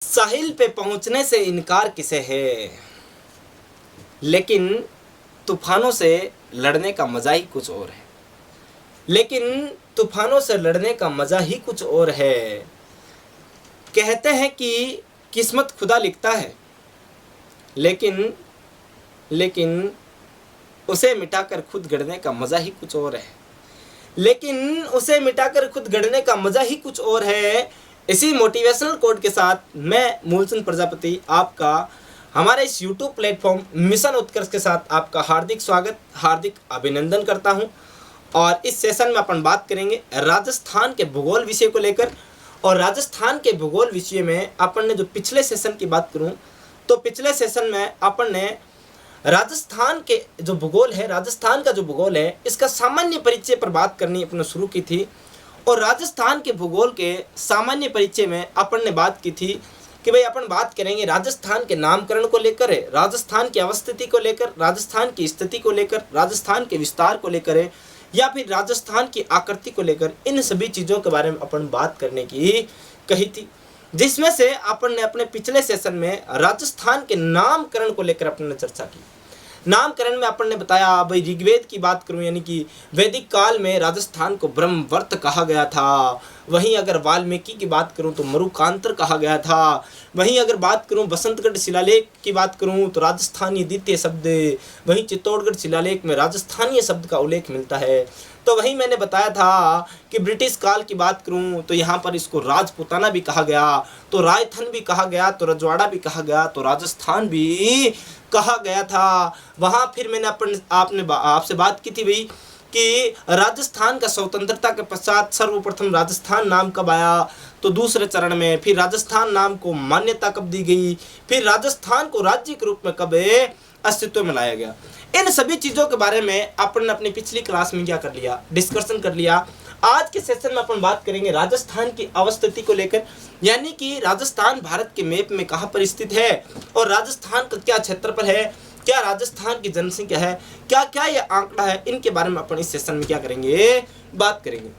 साहिल पे पहुंचने से इनकार किसे है, लेकिन तूफानों से लड़ने का मज़ा ही कुछ और है। लेकिन तूफानों से लड़ने का मज़ा ही कुछ और है। कहते हैं कि किस्मत खुदा लिखता है, लेकिन उसे मिटाकर खुद गढ़ने का मज़ा ही कुछ और है। लेकिन उसे मिटाकर खुद गढ़ने का मज़ा ही कुछ और है। इसी मोटिवेशनल कोड के साथ मैं मूलचंद प्रजापति आपका हमारे इस YouTube प्लेटफॉर्म मिशन उत्कर्ष के साथ आपका हार्दिक स्वागत, हार्दिक अभिनंदन करता हूं। और इस सेशन में अपन बात करेंगे राजस्थान के भूगोल विषय को लेकर। और राजस्थान के भूगोल विषय में अपन ने जो पिछले सेशन की बात करूं तो पिछले सेशन में अपन ने राजस्थान के जो भूगोल है, राजस्थान का जो भूगोल है, इसका सामान्य परिचय पर बात करनी अपने शुरू की थी। और राजस्थान के भूगोल के सामान्य परिचय में अपन ने बात की थी कि भाई अपन बात करेंगे राजस्थान के नामकरण को लेकर है, राजस्थान की अवस्थिति को लेकर, राजस्थान की स्थिति को लेकर, राजस्थान के विस्तार को लेकर है, या फिर राजस्थान की आकृति को लेकर। इन सभी चीज़ों के बारे में अपन बात करने की कही थी, जिसमें से अपन ने अपने पिछले सेशन में राजस्थान के नामकरण को लेकर अपन ने चर्चा की। नामकरण में अपन ने बताया भाई ऋग्वेद की बात करूं यानी कि वैदिक काल में राजस्थान को ब्रह्मवर्त कहा गया था। वहीं अगर वाल्मीकि की बात करूं तो मरुकांतर कहा गया था। वहीं अगर बात करूं बसंतगढ़ शिलालेख की बात करूं तो राजस्थानीय द्वितीय शब्द, वहीं चित्तौड़गढ़ शिलालेख में राजस्थानीय शब्द का उल्लेख मिलता है। तो वहीं मैंने बताया था कि ब्रिटिश काल की बात करूं तो यहाँ पर इसको राजपूताना भी कहा गया, तो रायथन भी कहा गया, तो रजवाड़ा भी कहा गया, तो राजस्थान भी कहा गया था। वहाँ फिर मैंने आपसे बात की थी भाई कि राजस्थान का स्वतंत्रता के पश्चात सर्वप्रथम राजस्थान नाम कब आया, तो दूसरे चरण में। फिर राजस्थान नाम को मान्यता कब दी गई, फिर राजस्थान को राज्य के रूप में कब अस्तित्व में लाया गया। इन सभी चीज़ों के बारे में अपन ने अपनी पिछली क्लास में क्या कर लिया, डिस्कशन कर लिया। आज के सेशन में अपन बात करेंगे राजस्थान की अवस्थिति को लेकर, यानी कि राजस्थान भारत के मैप में कहाँ पर स्थित है और राजस्थान का क्या क्षेत्रफल है, क्या राजस्थान की जनसंख्या है, क्या क्या ये आंकड़ा है, इनके बारे में अपन इस सेशन में क्या करेंगे, बात करेंगे।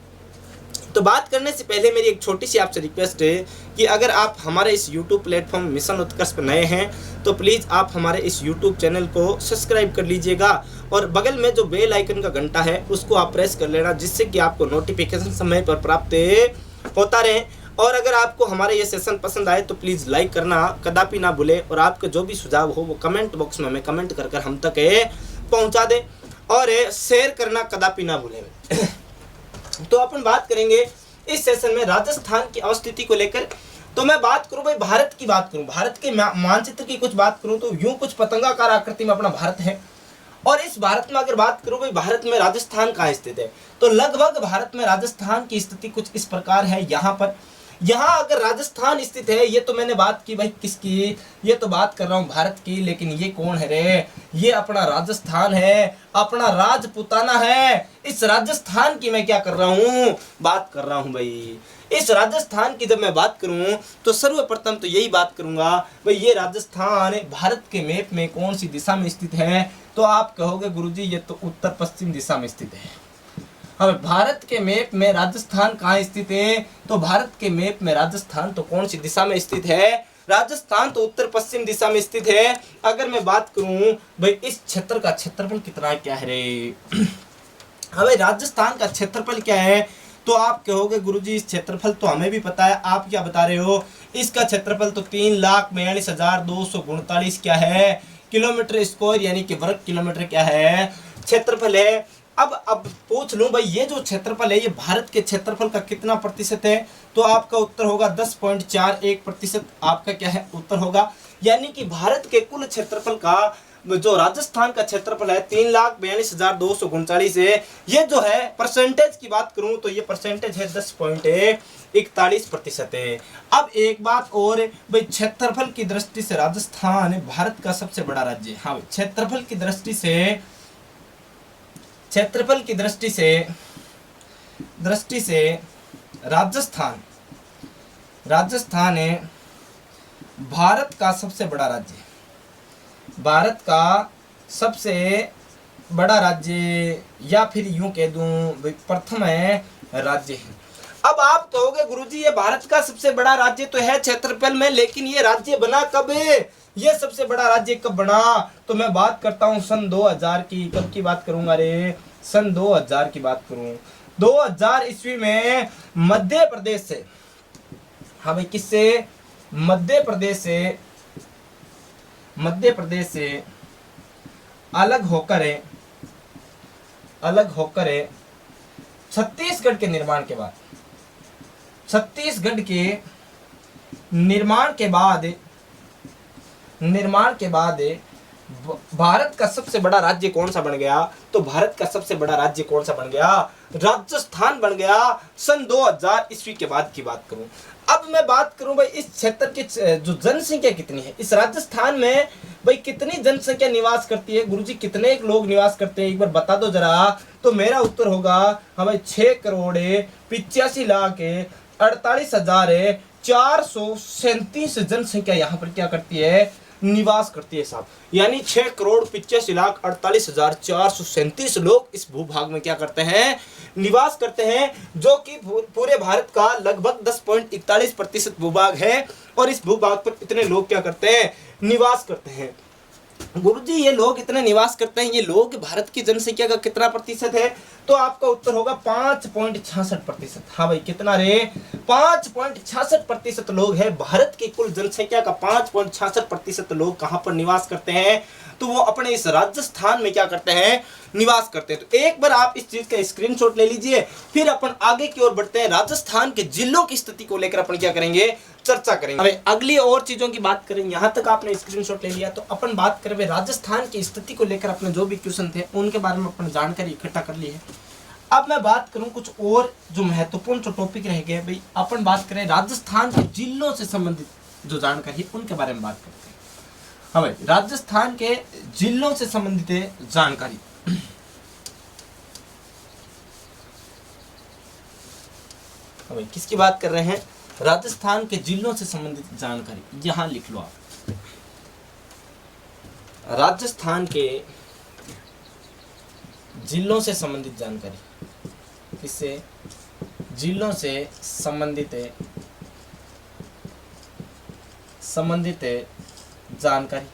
तो बात करने से पहले मेरी एक छोटी सी आपसे रिक्वेस्ट है कि अगर आप हमारे इस YouTube प्लेटफॉर्म मिशन उत्कर्ष पर नए हैं तो प्लीज़ आप हमारे इस YouTube चैनल को सब्सक्राइब कर लीजिएगा और बगल में जो बेल आइकन का घंटा है उसको आप प्रेस कर लेना, जिससे कि आपको नोटिफिकेशन समय पर प्राप्त होता रहे। और अगर आपको हमारे ये सेशन पसंद आए तो प्लीज़ लाइक करना कदापि ना भूलें और आपके जो भी सुझाव हो वो कमेंट बॉक्स में हमें कमेंट कर हम तक पहुँचा दें और शेयर करना कदापि ना भूलें। तो अपन बात करेंगे इस सेशन में राजस्थान की अवस्थिति को लेकर। तो मैं बात करूं भाई भारत की बात करूं, भारत के मानचित्र की कुछ बात करूं तो यूं कुछ पतंगाकार आकृति में अपना भारत है। और इस भारत में अगर बात करूं भाई भारत में राजस्थान कहाँ स्थित है, तो लगभग भारत में राजस्थान की स्थिति कुछ इस प्रकार है। यहाँ अगर राजस्थान स्थित है, ये तो मैंने बात की भाई किसकी, ये तो बात कर रहा हूँ भारत की, लेकिन ये कौन है रे, ये अपना राजस्थान है, अपना राजपूताना है। इस राजस्थान की मैं क्या कर रहा हूँ, बात कर रहा हूँ भाई। इस राजस्थान की जब मैं बात करूँ तो सर्वप्रथम तो यही बात करूंगा भाई ये राजस्थान भारत के मैप में कौन सी दिशा में स्थित है, तो आप कहोगे गुरुजी ये तो उत्तर पश्चिम दिशा में स्थित है। अब भारत के मैप में राजस्थान कहाँ स्थित है, तो भारत के मैप में राजस्थान तो कौन सी दिशा में स्थित है, राजस्थान तो उत्तर पश्चिम दिशा में स्थित है। अगर मैं बात करूं भाई इस क्षेत्र का क्षेत्रफल कितना है, क्या है रे, हमें राजस्थान का क्षेत्रफल क्या है, तो आप कहोगे गुरुजी इस क्षेत्रफल तो हमें भी पता है, आप क्या बता रहे हो, इसका क्षेत्रफल तो 3,42,249 क्या है, किलोमीटर स्क्वायर यानी कि वर्ग किलोमीटर क्या है, क्षेत्रफल है। अब पूछ लूं भाई ये जो क्षेत्रफल है ये भारत के क्षेत्रफल का कितना प्रतिशत है, तो आपका उत्तर होगा 10.41%। आपका क्या है उत्तर होगा, यानी कि भारत के कुल क्षेत्रफल का जो राजस्थान का क्षेत्रफल है 3,42,239 है। ये जो है परसेंटेज की बात करूं तो ये परसेंटेज है 10.41% है। अब एक बात और भाई क्षेत्रफल की दृष्टि से राजस्थान भारत का सबसे बड़ा राज्य है। हाँ भाई क्षेत्रफल की दृष्टि से राजस्थान है भारत का सबसे बड़ा राज्य, भारत का सबसे बड़ा राज्य, या फिर यूं कह दूं प्रथम है राज्य है। अब आप कहोगे गुरुजी ये भारत का सबसे बड़ा राज्य तो है क्षेत्रफल में, लेकिन ये राज्य बना कब है, ये सबसे बड़ा राज्य कब बना? तो मैं बात करता हूँ सन 2000 की। कब की बात करूंगा रे? सन 2000 की बात करूं। 2000 ईस्वी में मध्य प्रदेश से, हाँ भाई किससे? मध्य प्रदेश से अलग होकर छत्तीसगढ़ के निर्माण के बाद भारत का सबसे बड़ा राज्य कौन सा बन गया? तो भारत का सबसे बड़ा राज्य कौन सा बन गया? राजस्थान बन गया। सन 2000 ईस्वी के बाद की बात करूं। अब मैं बात करूं भाई इस क्षेत्र की जो जनसंख्या कितनी है, इस राजस्थान में भाई कितनी जनसंख्या निवास करती है? गुरुजी कितने लोग निवास करते हैं, एक बार बता दो जरा। तो मेरा उत्तर होगा हाँ भाई 6,85,48,437 जनसंख्या यहाँ पर क्या करती है? निवास करती है साहब। यानी 6,85,48,437 लोग इस भूभाग में क्या करते हैं? निवास करते हैं, जो कि पूरे भारत का लगभग 10.41% भूभाग है। और इस भूभाग पर इतने लोग क्या करते हैं? निवास करते हैं। गुरुजी ये लोग इतने निवास करते हैं, ये लोग भारत की जनसंख्या का कितना प्रतिशत है? तो आपका उत्तर होगा 5.66%। हाँ भाई कितना रे? 5.66% लोग हैं। भारत की कुल जनसंख्या का 5.66% लोग कहाँ पर निवास करते हैं? तो वो अपने इस राजस्थान में क्या करते हैं? निवास करते हैं। तो एक बार आप इस चीज का स्क्रीनशॉट ले लीजिए, फिर अपन आगे की ओर बढ़ते हैं। राजस्थान के जिलों की स्थिति को लेकर अपन क्या करेंगे? चर्चा करेंगे। अबे अगली और चीजों की बात करेंगे। यहाँ तक आपने स्क्रीनशॉट ले लिया, तो अपन बात करें राजस्थान की स्थिति को लेकर अपने जो भी क्वेश्चन थे उनके बारे में अपन जानकारी इकट्ठा कर ली है। अब मैं बात करूं कुछ और जो महत्वपूर्ण जो टॉपिक रह गए भाई, अपन बात करें राजस्थान के जिलों से संबंधित जो जानकारी उनके बारे में बात करते हैं। हाँ भाई राजस्थान के जिलों से संबंधित जानकारी। हाँ भाई किसकी बात कर रहे हैं? राजस्थान के जिलों से संबंधित जानकारी यहां लिख लो आप। राजस्थान के जिलों से संबंधित जानकारी, किससे? जिलों से संबंधित जानकारी,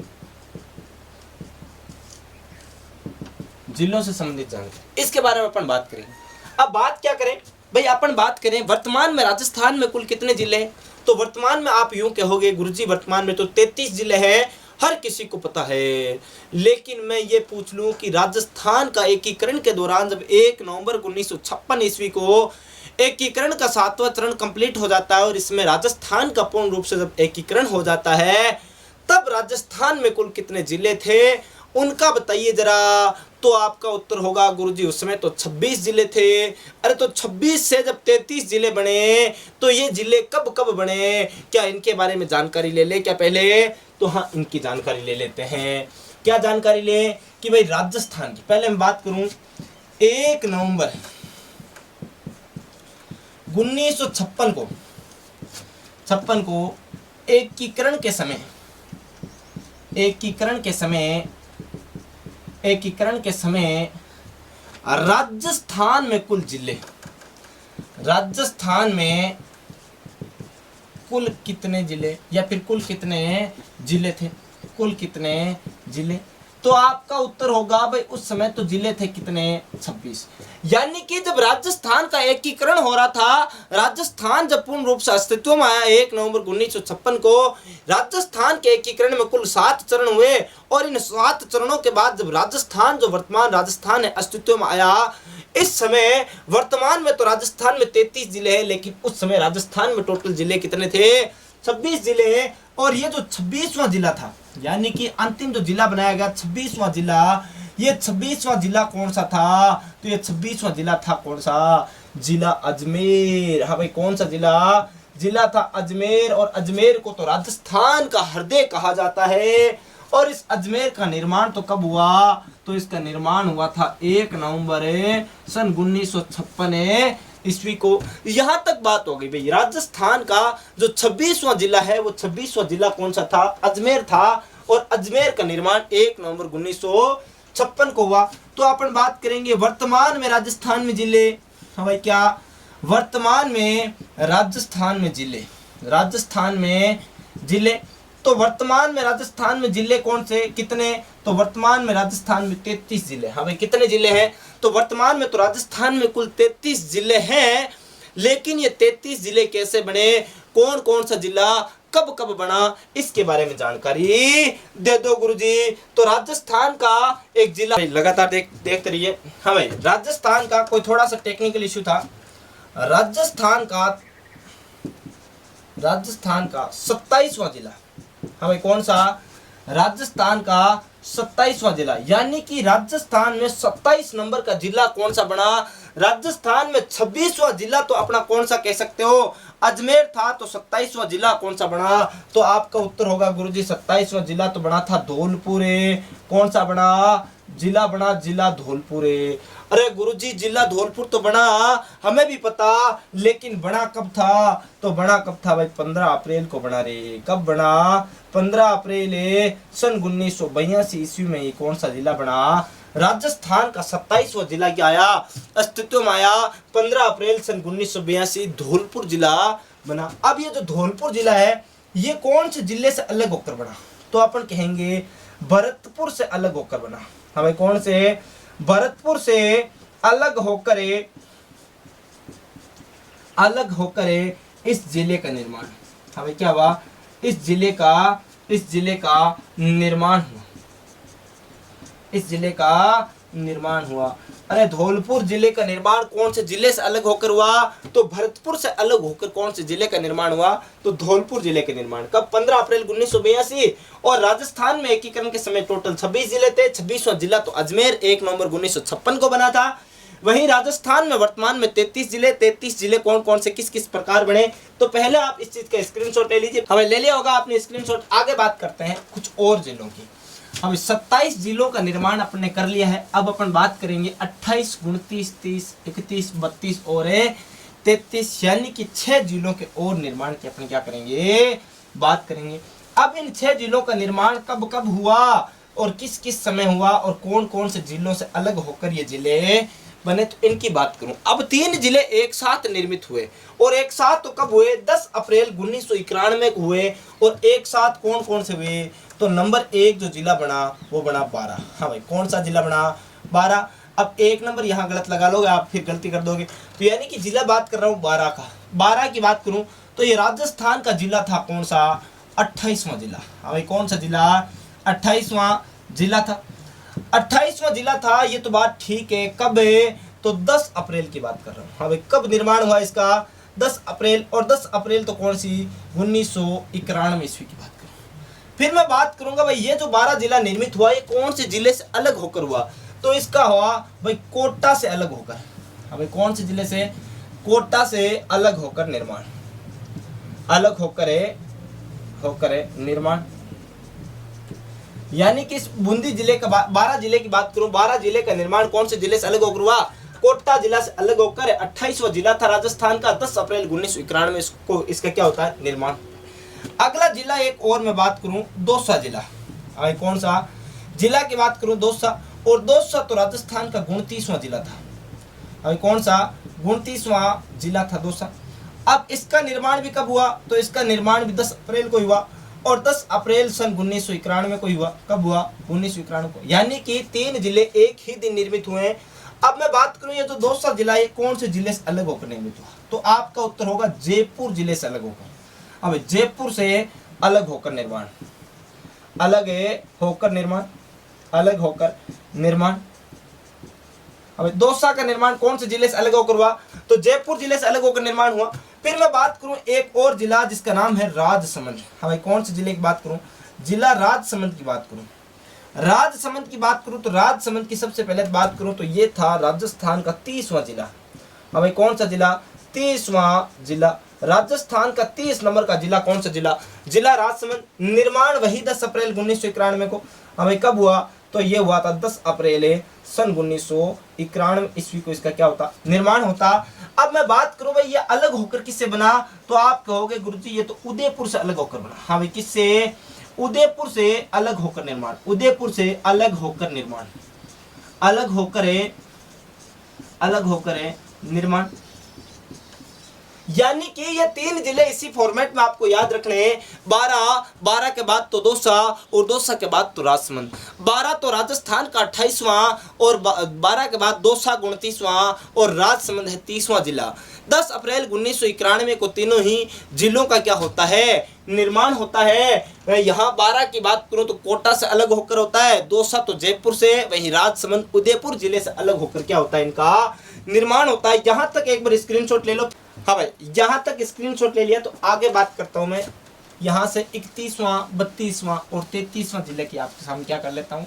जिलों से संबंधित जानकारी, इसके बारे में अपन बात करेंगे। अब बात क्या करें भाई? अपन बात करें वर्तमान में राजस्थान में कुल कितने जिले हैं? तो वर्तमान में आप यूं कहोगे गुरुजी वर्तमान में तो 33 जिले हैं, हर किसी को पता है। लेकिन मैं ये पूछ लूं कि राजस्थान का एकीकरण के दौरान जब 1 नवंबर 1956 ईस्वी को एकीकरण का 7वां चरण कंप्लीट हो जाता है और इसमें राजस्थान का पूर्ण रूप से जब एकीकरण हो जाता है, तब राजस्थान में कुल कितने जिले थे उनका बताइए जरा। तो आपका उत्तर होगा गुरुजी उस समय तो 26 जिले थे। अरे तो 26 से जब 33 जिले बने तो ये जिले कब कब बने? क्या इनके बारे में जानकारी ले ले क्या पहले? तो हाँ इनकी जानकारी ले लेते हैं। क्या जानकारी ले? कि भाई राजस्थान की पहले मैं बात करूं 1 नवंबर 1956 को एकीकरण के समय राजस्थान में कुल जिले, राजस्थान में कुल कितने जिले या फिर कुल कितने जिले थे? कुल कितने जिले? तो आपका उत्तर होगा भाई उस समय तो जिले थे कितने? 26। यानी कि जब राजस्थान का एकीकरण हो रहा था, राजस्थान जब पूर्ण रूप से अस्तित्व में आया 1 नवंबर 1956 को, राजस्थान के एकीकरण में कुल 7 चरण हुए। और इन 7 चरणों के बाद जब राजस्थान जो वर्तमान राजस्थान है अस्तित्व में आया, इस समय वर्तमान में तो राजस्थान में 33 जिले हैं, लेकिन उस समय राजस्थान में टोटल जिले कितने थे? 26 जिले। और ये जो 26वां जिला था, यानी कि अंतिम जो जिला बनाया गया 26वां जिला, ये 26वां जिला कौन सा था? तो ये 26वां जिला था कौन सा? जिला अजमेर। हाँ भाई कौन सा जिला था? अजमेर। और अजमेर को तो राजस्थान का हृदय कहा जाता है। और इस अजमेर का निर्माण तो कब हुआ? तो इसका निर्माण हुआ था 1 नवंबर सन 1956 ईस्वी को। यहां तक बात हो गई भाई। राजस्थान का जो 26वां जिला है वो 26वां जिला कौन सा था? अजमेर था। और अजमेर का निर्माण 1 नवंबर 1956 को हुआ। तो अपन बात करेंगे वर्तमान में राजस्थान में जिले। हाँ भाई क्या वर्तमान में राजस्थान में जिले, राजस्थान में जिले, तो वर्तमान में राजस्थान में जिले कौन से कितने, तो वर्तमान में राजस्थान में 33 जिले। हाँ भाई कितने जिले हैं, तो वर्तमान में तो राजस्थान में कुल 33 जिले हैं, लेकिन ये 33 जिले कैसे बने, कौन कौन सा जिला कब कब बना, इसके बारे में जानकारी दे दो गुरुजी। तो राजस्थान का एक जिला, लगातार देखते रहिए। हाँ भाई राजस्थान का कोई थोड़ा सा टेक्निकल इश्यू था। राजस्थान का 27वां जिला, हाँ भाई कौन सा, राजस्थान का 27वां जिला, यानी कि राजस्थान में 27 नंबर का जिला कौन सा बना, राजस्थान में 26वां जिला तो अपना कौन सा कह सकते हो, अजमेर था, तो 27वां जिला कौन सा बना, तो आपका उत्तर होगा गुरुजी 27वां जिला तो बना था धौलपुर। कौन सा बना, जिला बना जिला धौलपुर। अरे गुरुजी जिला धौलपुर तो बना, हमें भी पता, लेकिन बना कब था, तो बना कब था भाई 15 अप्रैल को बना रे। कब बना, 15 अप्रैल सन 1982 ईस्वी में ये कौन सा जिला बना, राजस्थान का 27वां जिला क्या आया, अस्तित्व में आया, 15 अप्रैल सन 1982 धौलपुर जिला बना। अब ये जो धौलपुर जिला है ये कौन से जिले से अलग होकर बना, तो अपन कहेंगे भरतपुर से अलग होकर बना। हमें कौन से, भरतपुर से अलग होकर इस जिले का निर्माण, हमें क्या हुआ, इस जिले का निर्माण हुआ, इस जिले का निर्माण हुआ। अरे धौलपुर जिले का निर्माण कौन से जिले से अलग होकर हुआ, तो भरतपुर से अलग होकर कौन से जिले का निर्माण हुआ, तो धौलपुर जिले के निर्माण कब, 15 अप्रैल 1982। और राजस्थान में एकीकरण के समय टोटल 26 जिले थे, 26वां जिला तो अजमेर 1 नवंबर 1956 को बना था। वहीं राजस्थान में वर्तमान में 33 जिले, 33 जिले कौन कौन से किस किस प्रकार बने, तो पहले आप इस चीज का स्क्रीनशॉट ले लीजिए, हमें ले लिया होगा आपने स्क्रीनशॉट। आगे बात करते हैं कुछ और जिलों की। अब 27 जिलों का निर्माण अपन ने कर लिया है, अब अपन बात करेंगे 28, 29, 30, 31, 32 और 33, यानी कि 6 जिलों के और निर्माण की अपन क्या करेंगे, बात करेंगे। अब इन 6 जिलों का निर्माण कब कब हुआ और किस किस समय हुआ और कौन कौन से जिलों से अलग होकर ये जिले बने, तो इनकी बात करूं। अब 3 जिले एक साथ निर्मित हुए, और एक साथ तो कब हुए, 10 अप्रैल 1991 को हुए, और एक साथ कौन कौन से हुए, तो नंबर 1 जो जिला बना वो बना 12। हाँ भाई कौन सा जिला बना, 12। अब 1 नंबर यहाँ गलत लगा लोगे आप, फिर गलती कर दोगे, तो यानी कि जिला बात कर रहा हूँ 12 का। 12 की बात करूं तो ये राजस्थान का जिला था कौन सा, 28वां जिला। हाँ भाई कौन सा जिला, 28वां जिला था, 28वां जिला था। ये तो बात ठीक है, कब है, तो 10 अप्रैल की बात कर रहा हूँ। हाँ भाई कब निर्माण हुआ इसका, 10 अप्रैल, और 10 अप्रैल तो कौन सी, 1991 ईस्वी की बात करूँ। फिर मैं बात करूंगा भाई ये जो 12 जिला निर्मित हुआ ये कौन से जिले से अलग होकर हुआ, तो इसका हुआ भाई कोटा से अलग होकर। हाँ भाई कौन से जिले से, कोटा से अलग होकर निर्माण, अलग होकर है निर्माण, यानी कि इस बूंदी जिले का 12 जिले की बात करूं, 12 जिले का निर्माण कौन से जिले से अलग होकर हुआ, कोटा जिला से अलग होकर। 28वां जिला था राजस्थान का, 10 अप्रैल 1991 में इसका क्या होता है, निर्माण। अगला जिला एक और मैं बात करूं, दौसा जिला। भाई कौन सा जिला की बात करूं, दौसा, और दौसा तो राजस्थान का 29वां जिला था। भाई कौन सा, 29वां जिला था दौसा। अब इसका निर्माण भी कब हुआ, तो इसका निर्माण भी 10 अप्रैल को हुआ, और 10 अप्रैल सन 1991 को हुआ। कब हुआ, 1991 को, यानी कि 3 जिले एक ही दिन निर्मित हुए हैं। अब मैं बात करूं ये जो दौसा जिला है कौन से जिले से अलग होकर निर्मित हुआ, तो आपका उत्तर होगा जयपुर जिले से अलग होकर। अब जयपुर से अलग होकर निर्माण, अलग होकर निर्माण, अलग होकर निर्माण। अब दौसा का निर्माण कौन से जिले से अलग होकर हुआ, तो जयपुर जिले से अलग होकर निर्माण हुआ। फिर मैं बात करूं एक और जिला जिसका नाम है राजसमंद। हाँ भाई कौन से जिले की बात करूं, जिला राजसमंद की बात करूं। राजसमंद की बात करूं तो राजसमंद की सबसे पहले बात करूं तो ये था राजस्थान का 30वां जिला। हाँ भाई कौन सा जिला, 30वां जिला, राजस्थान का 30 नंबर का जिला कौन सा जिला, जिला राजसमंद। निर्माण वही 10 अप्रैल 1991 को। हाँ भाई कब हुआ, तो ये हुआ था 10 अप्रैल सन 1991 ईस्वी को इसका क्या होता, निर्माण होता। अब मैं बात करूं भाई ये अलग होकर किससे बना, तो आप कहोगे गुरुजी ये तो उदयपुर से अलग होकर बना। हाँ भाई किससे, उदयपुर से अलग होकर निर्माण, उदयपुर से अलग होकर निर्माण, अलग होकर निर्माण। यानी कि ये 3 जिले इसी फॉर्मेट में आपको याद रखने हैं। 12 के बाद तो दौसा, और दौसा के बाद तो राजसमंद। 12 तो राजस्थान का 28वां, और 12 के बाद दौसा 29वां, और राजसमंद है 30वां जिला। 10 अप्रैल 1991 को तीनों ही जिलों का क्या होता है, निर्माण होता है। यहाँ 12 की बात करूँ तो कोटा से अलग होकर होता है, दौसा तो जयपुर से, वहीं राजसमंद उदयपुर जिले से अलग होकर क्या होता है, इनका निर्माण होता है। यहाँ तक एक बार स्क्रीनशॉट ले लो। हाँ भाई, यहाँ तक स्क्रीनशॉट ले लिया तो आगे बात करता हूँ मैं। यहाँ से 31वां, 32वां और 33वां जिले की आपके सामने क्या कर लेता हूँ,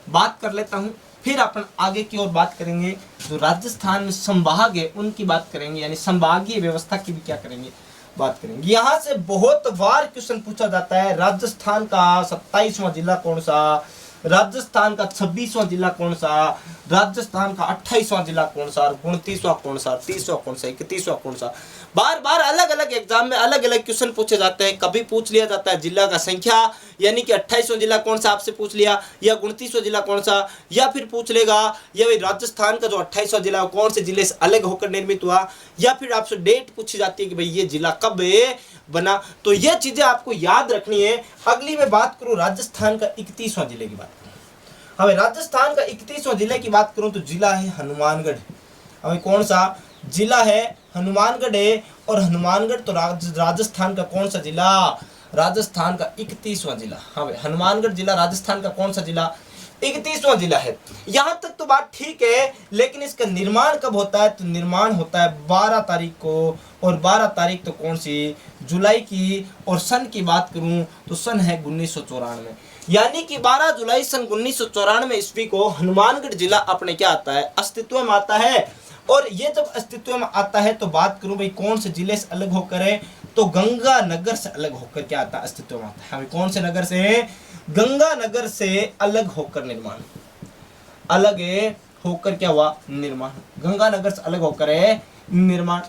बात कर लेता हूँ। फिर अपन आगे की ओर बात करेंगे। जो राजस्थान में संभाग है उनकी बात करेंगे, यानी संभागीय व्यवस्था की भी क्या करेंगे, बात करेंगे। यहाँ से बहुत बार क्वेश्चन पूछा जाता है, राजस्थान का 27वां जिला कौन सा, राजस्थान का 26वां जिला कौन सा, राजस्थान का 28वां जिला कौन सा, 29वां कौन सा, 30वां कौन सा, 31वां कौन सा। बार बार अलग अलग एग्जाम में अलग अलग क्वेश्चन पूछे जाते हैं। कभी पूछ लिया जाता है जिला का संख्या, यानी कि 28वां जिला कौन सा आपसे पूछ लिया, या 29वां जिला कौन सा, या फिर पूछ लेगा या राजस्थान का जो 28वां जिला कौन से जिले से अलग होकर निर्मित हुआ, या फिर आपसे डेट पूछी जाती है कि भाई ये जिला कब बना। तो ये चीजें आपको याद रखनी है। अगली मैं बात करूं राजस्थान का 31वां जिले की बात। हमें राजस्थान का 31वां जिले की बात करूं तो जिला है हनुमानगढ़। हमें कौन सा जिला है, हनुमानगढ़ है। और हनुमानगढ़ तो राजस्थान का कौन सा जिला, राजस्थान का 31वां जिला। हाँ, हनुमानगढ़ जिला राजस्थान का कौन सा जिला, 31वां जिला है। यहां तक तो बात ठीक है, लेकिन इसका निर्माण कब होता है, तो निर्माण होता है 12 तारीख को। और 12 तारीख तो कौन सी, जुलाई की। और सन की बात करूं तो सन है 1994, यानी कि 12 जुलाई सन 1994 ईस्वी को हनुमानगढ़ जिला अपने क्या आता है, अस्तित्व में आता है। और ये जब अस्तित्व में आता है तो बात करूं भाई कौन से जिले से अलग होकर है, तो गंगानगर से अलग होकर क्या आता है, अस्तित्व में आता है। हमें कौन से नगर से, गंगानगर से अलग होकर निर्माण, अलग होकर क्या हुआ, निर्माण। गंगानगर से अलग होकर है निर्माण।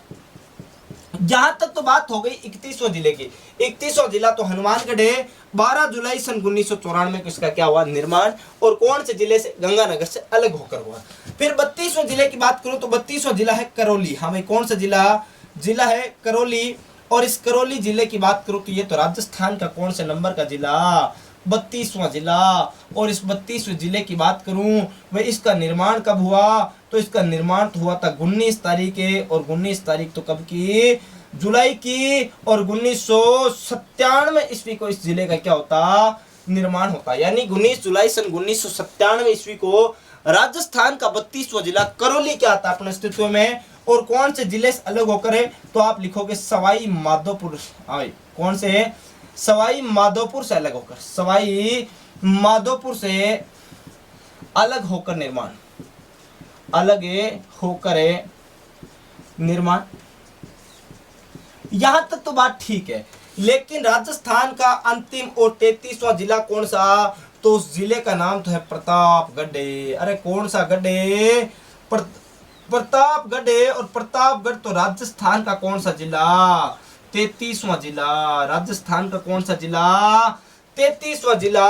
यहां तक तो बात हो गई 31वां जिले की। 31वां जिला तो हनुमानगढ़ है। 12 जुलाई सन 1994 को इसका क्या हुआ, निर्माण। और कौन से जिले से, गंगानगर से अलग होकर हुआ। फिर 32वां जिले की बात करूं तो 32वां जिला है करौली। हमें कौन सा जिला, जिला है करौली। और इस करौली जिले की बात करूं तो ये तो राजस्थान का कौन से नंबर का जिला, 32वां जिला। और इस 32वें जिले की बात करूं वह इसका निर्माण कब हुआ, तो इसका निर्माण तो हुआ था 19 तारीख के। और 19 तारीख तो कब की, जुलाई की। और 1997 ईस्वी को इस जिले का क्या होता, निर्माण होता। यानी 19 जुलाई सन 1997 ईस्वी को राजस्थान का 32वां जिला करौली क्या आता अपने अस्तित्व में। और कौन से जिले से अलग होकर है, तो आप लिखोगे सवाई माधोपुर। कौन से, सवाई माधोपुर से अलग होकर, सवाई माधोपुर से अलग होकर निर्माण, अलग होकर निर्माण। यहां तक तो बात ठीक है, लेकिन राजस्थान का अंतिम और 33वां जिला कौन सा, तो उस जिले का नाम तो है प्रतापगढ़। अरे कौन सा गढ़, प्रतापगढ़। और प्रतापगढ़ तो राजस्थान का कौन सा जिला, 33वां जिला। राजस्थान का कौन सा जिला, 33वां जिला।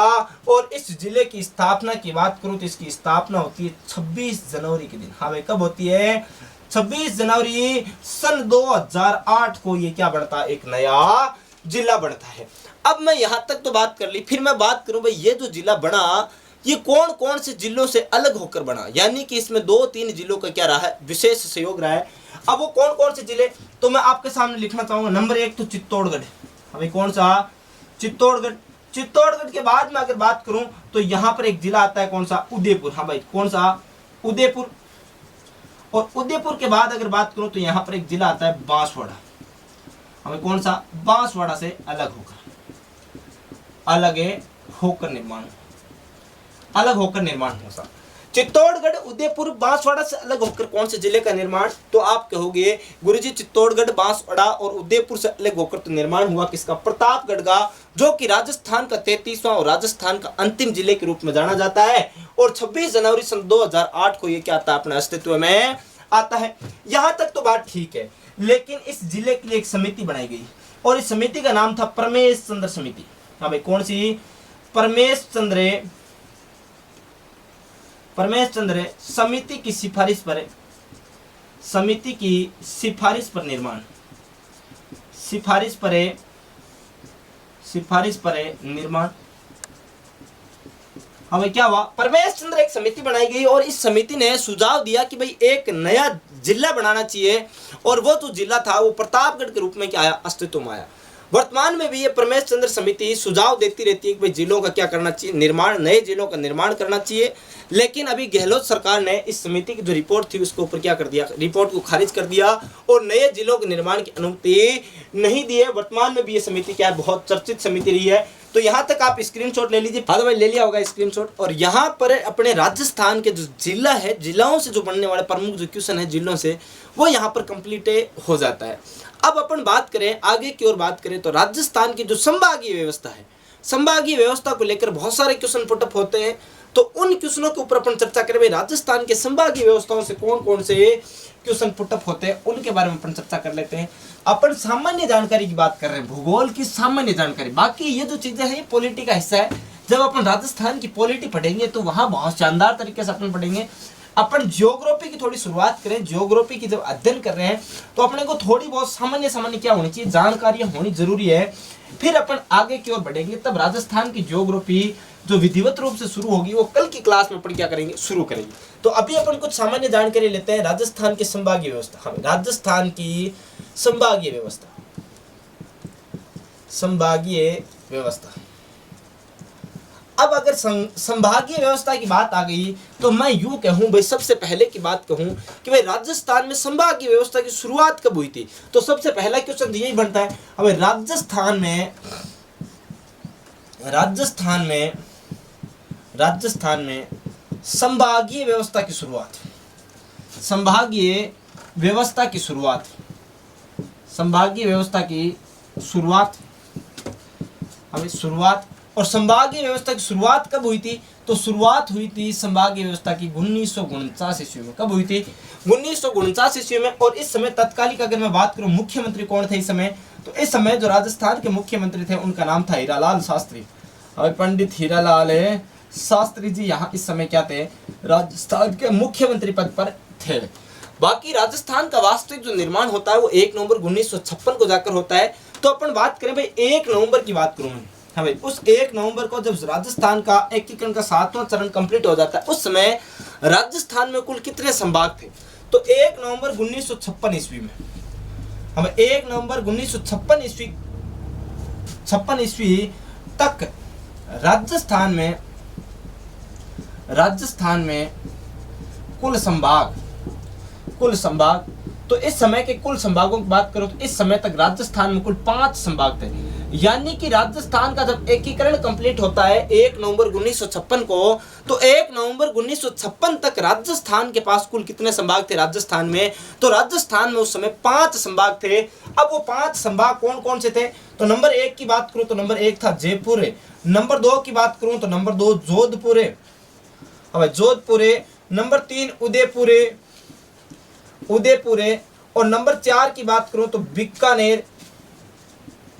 और इस जिले की स्थापना की बात करूं तो इसकी स्थापना होती है 26 जनवरी के दिन। हाँ भाई, कब होती है, 26 जनवरी सन 2008 को ये क्या बनता है, एक नया जिला बनता है। अब मैं यहां तक तो बात कर ली। फिर मैं बात करूं भाई ये जो जिला बना ये कौन कौन से जिलों से अलग होकर बना, यानी कि इसमें 2-3 जिलों का क्या रहा है, विशेष सहयोग रहा है। अब वो कौन कौन से जिले, तो मैं आपके सामने लिखना चाहूंगा। नंबर 1 तो चित्तौड़गढ़। अभी कौन सा, चित्तौड़गढ़। चित्तौड़गढ़ के बाद में अगर बात करूं तो यहां पर एक जिला आता है कौन सा, उदयपुर। हाँ भाई, कौन सा, उदयपुर। और उदयपुर के बाद अगर बात करूं तो यहां पर एक जिला आता है बांसवाड़ा। हमें कौन सा, बांसवाड़ा से अलग होकर निर्माण, अलग होकर निर्माण होगा। चित्तौड़गढ़, उदयपुर, बांसवाड़ा से अलग होकर कौन से जिले का निर्माण, तो आप कहोगे गुरुजी चित्तौड़गढ़, बांसवाड़ा और उदयपुर से अलग होकर तो निर्माण हुआ किसका, प्रतापगढ़ का, जो कि राजस्थान का 33वां और राजस्थान का अंतिम जिले के रूप में जाना जाता है। और 26 जनवरी सन 2008 को ये क्या आता है, अपने अस्तित्व में आता है। यहां तक तो बात ठीक है, लेकिन इस जिले के लिए एक समिति बनाई गई और इस समिति का नाम था परमेश चंद्र समिति। हाँ भाई, कौन सी, परमेश चंद्र समिति की सिफारिश पर, समिति की सिफारिश पर निर्माण, सिफारिश पर निर्माण। हमें क्या हुआ, प्रमेश चंद्र एक समिति बनाई गई और इस समिति ने सुझाव दिया कि भाई एक नया जिला बनाना चाहिए, और वो जो जिला था वो प्रतापगढ़ के रूप में क्या आया, अस्तित्व में आया। वर्तमान में भी ये प्रमेश चंद्र समिति सुझाव देती रहती है कि भाई जिलों का क्या करना चाहिए, निर्माण, नए जिलों का निर्माण करना चाहिए। लेकिन अभी गहलोत सरकार ने इस समिति की जो रिपोर्ट थी उसके ऊपर क्या कर दिया, रिपोर्ट को खारिज कर दिया और नए जिलों के निर्माण की अनुमति नहीं दी है। वर्तमान में भी ये समिति क्या है, बहुत चर्चित समिति रही है। तो यहाँ तक आप स्क्रीनशॉट ले लीजिए। हाँ तो भाई ले लिया होगा स्क्रीनशॉट। और यहाँ पर अपने राजस्थान के जो जिला है, जिलाओं से जो बनने वाले प्रमुख जो क्वेश्चन है जिलों से, वो यहाँ पर कंप्लीट हो जाता है। अब अपन बात करें आगे की ओर बात करें तो राजस्थान की जो संभागीय व्यवस्था है, संभागीय व्यवस्था को लेकर बहुत सारे क्वेश्चन पुटअप होते हैं। तो उन क्वेश्चनों के ऊपर अपन चर्चा करें, भाई राजस्थान के संभागीय व्यवस्थाओं से कौन कौन से क्वेश्चन पुटअप होते हैं उनके बारे में अपन चर्चा कर लेते हैं। अपन सामान्य जानकारी की बात कर रहे हैं, भूगोल की सामान्य जानकारी। बाकी ये जो चीजें हैं ये पॉलिटी का हिस्सा है। जब अपन राजस्थान की पॉलिटी पढ़ेंगे तो वहां बहुत शानदार तरीके से अपन पढ़ेंगे। अपन ज्योग्राफी की थोड़ी शुरुआत करें। ज्योग्राफी की जब अध्ययन कर रहे हैं तो अपने को थोड़ी बहुत सामान्य क्या होनी चाहिए, जानकारियां होनी जरूरी है। फिर अपन आगे की ओर बढ़ेंगे तब राजस्थान की ज्योग्राफी जो विधिवत रूप से शुरू होगी वो कल की क्लास में अपन क्या करेंगे, शुरू करेंगे। तो अभी अपन कुछ सामान्य जानकारी लेते हैं राजस्थान की संभागीय व्यवस्था। हमें राजस्थान की संभागीय व्यवस्था, संभागीय व्यवस्था। अब अगर संभागीय व्यवस्था की बात आ गई तो मैं यूं कहूं भाई, सबसे पहले की बात कहूं कि भाई राजस्थान में संभागीय व्यवस्था की शुरुआत कब हुई थी। तो सबसे पहला क्वेश्चन यही बनता है, अब राजस्थान में संभागीय व्यवस्था की शुरुआत, संभागीय व्यवस्था की शुरुआत, संभागीय व्यवस्था की शुरुआत, हमें शुरुआत। और संभागीय व्यवस्था की शुरुआत कब हुई थी, तो शुरुआत हुई थी संभागीय व्यवस्था की 1949 ईस्वी में। कब हुई थी, 1949 ईस्वी में। और इस समय तत्कालिक अगर मैं बात करूं मुख्यमंत्री कौन थे इस समय, तो इस समय जो राजस्थान के मुख्यमंत्री थे उनका नाम था हीरालाल शास्त्री। और पंडित हीरालाल शास्त्री जी यहाँ इस समय क्या थे, राजस्थान के मुख्यमंत्री पद पर थे। बाकी राजस्थान का वास्तविक जो निर्माण होता है वो 1 नवंबर 1956 को जाकर होता है। तो अपन बात करें भाई 1 नवंबर की बात करूं मैं, हाँ भाई उस 1 नवंबर को जब राजस्थान का एकीकरण का 7वां चरण कंप्लीट हो जाता है, उस समय राजस्थान में कुल कितने संभाग थे, तो 1 नवंबर 1956 ईस्वी में, हमें 1 नवंबर 1956 ईस्वी तक राजस्थान में कुल संभाग। तो इस समय के कुल संभागों की बात करो तो इस समय तक राजस्थान में कुल 5 संभाग थे। यानी कि राजस्थान का जब एकीकरण कंप्लीट होता है 1 नवंबर 1956 को, तो 1 नवंबर 1956 तक राजस्थान के पास कुल कितने संभाग थे राजस्थान में, तो राजस्थान में उस समय 5 संभाग थे। अब वो 5 संभाग कौन कौन से थे, तो नंबर 1 की बात करूं तो नंबर 1 था जयपुर, नंबर 2 की बात करूं तो नंबर 2 जोधपुर, नंबर 3 उदयपुर, और नंबर 4 की बात करूं तो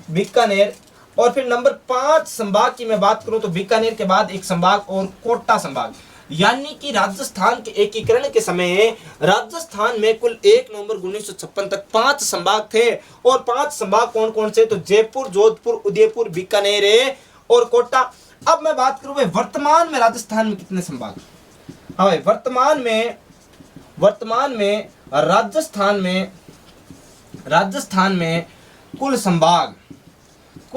बीकानेर, और फिर नंबर 5 संभाग की मैं बात करूं तो बीकानेर के बाद एक संभाग और कोटा संभाग। यानी कि राजस्थान के एकीकरण के समय राजस्थान में कुल 1 नवंबर 1956 तक 5 संभाग थे। और 5 संभाग कौन कौन से, तो जयपुर, जोधपुर, उदयपुर, बीकानेर और कोटा। अब मैं बात करूं भाई वर्तमान में राजस्थान में कितने संभाग, हाँ भाई वर्तमान में राजस्थान में कुल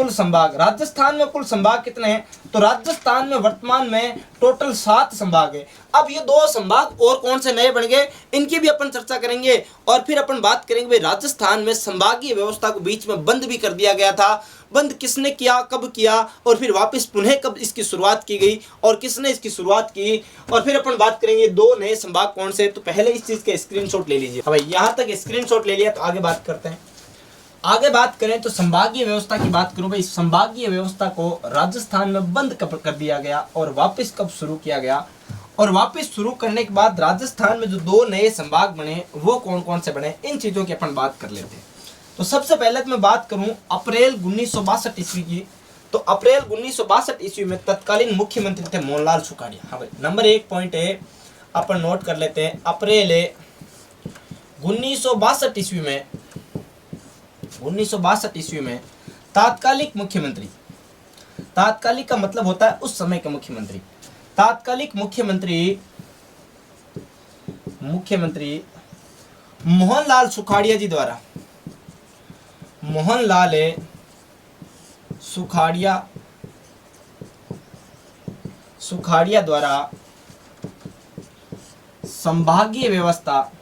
संभाग, राजस्थान में कुल संभाग कितने हैं, तो राजस्थान में वर्तमान में टोटल 7 संभाग है। अब ये 2 संभाग और कौन से नए बन गए इनकी भी अपन चर्चा करेंगे। और फिर अपन बात करेंगे भाई राजस्थान में संभागीय व्यवस्था को बीच में बंद भी कर दिया गया था। बंद किसने किया, कब किया, और फिर वापस पुनः कब इसकी शुरुआत की गई और किसने इसकी शुरुआत की। और फिर अपन बात करेंगे 2 नए संभाग कौन से। तो पहले इस चीज के स्क्रीनशॉट ले लीजिए। भाई यहाँ तक स्क्रीनशॉट ले लिया तो आगे बात करते हैं। आगे बात करें तो संभागीय व्यवस्था की बात करूं भाई, संभागीय व्यवस्था को राजस्थान में बंद कब कर दिया गया और वापस कब शुरू किया गया। और वापस शुरू करने के बाद राजस्थान में जो 2 नए संभाग बने वो कौन कौन से बने, इन चीजों की अपन बात कर लेते हैं। तो सबसे पहले मैं बात करूं अप्रैल 1962 ईस्वी की। तो अप्रैल 1962 ईस्वी में तत्कालीन मुख्यमंत्री थे मोहनलाल सुखाड़िया। हाँ भाई नंबर 1 पॉइंट है अपन नोट कर लेते हैं। अप्रैल 1962 ईस्वी में 1962 ईस्वी में तात्कालिक मुख्यमंत्री, तात्कालिक का मतलब होता है उस समय का मुख्यमंत्री, तात्कालिक मुख्यमंत्री मोहनलाल सुखाड़िया जी द्वारा, मोहनलाल सुखाड़िया द्वारा संभागीय व्यवस्था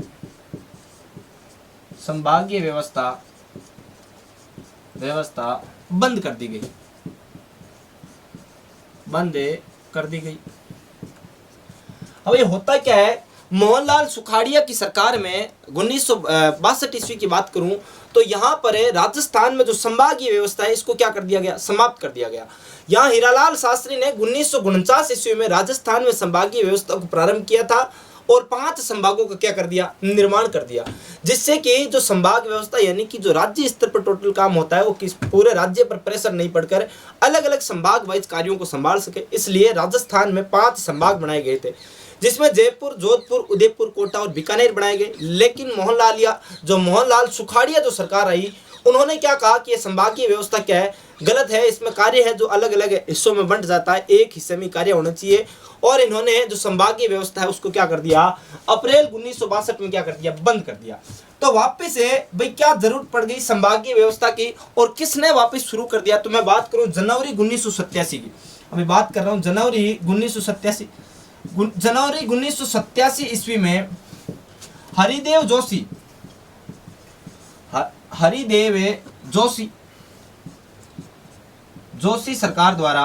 बंद कर दी गई। अब ये होता क्या है, मोहनलाल सुखाड़िया की सरकार में 1962 ईस्वी की बात करूं तो यहाँ पर राजस्थान में जो संभागीय व्यवस्था है इसको क्या कर दिया गया, समाप्त कर दिया गया। यहाँ हीरालाल शास्त्री ने 1949 ईस्वी में राजस्थान में संभागीय व्यवस्था को प्रारंभ किया था और 5 संभागों का क्या कर दिया, निर्माण कर दिया, जिससे कि जो संभाग व्यवस्था यानी कि जो राज्य स्तर पर टोटल काम होता है वो किस पूरे राज्य पर प्रेशर नहीं पड़कर अलग अलग संभाग वाइज कार्यों को संभाल सके। इसलिए राजस्थान में 5 संभाग बनाए गए थे, जिसमें जयपुर, जोधपुर, उदयपुर, कोटा और बीकानेर बनाए गए। लेकिन मोहनलाल सुखाड़िया जो सरकार आई, उन्होंने क्या कहा कि ये संभागीय व्यवस्था क्या है, गलत है, इसमें कार्य है जो अलग अलग हिस्सों में बंट जाता है, एक हिस्से में कार्य होना चाहिए। और इन्होंने जो संभागीय व्यवस्था है उसको क्या कर दिया, अप्रैल 1962 में क्या कर दिया, बंद कर दिया। तो वापस से भाई क्या जरूरत पड़ गई संभागीय व्यवस्था की और किसने वापस शुरू कर दिया, तो मैं बात करूं जनवरी 1987 की। अभी बात कर रहा हूं जनवरी 1987 ईस्वी में हरिदेव जोशी सरकार द्वारा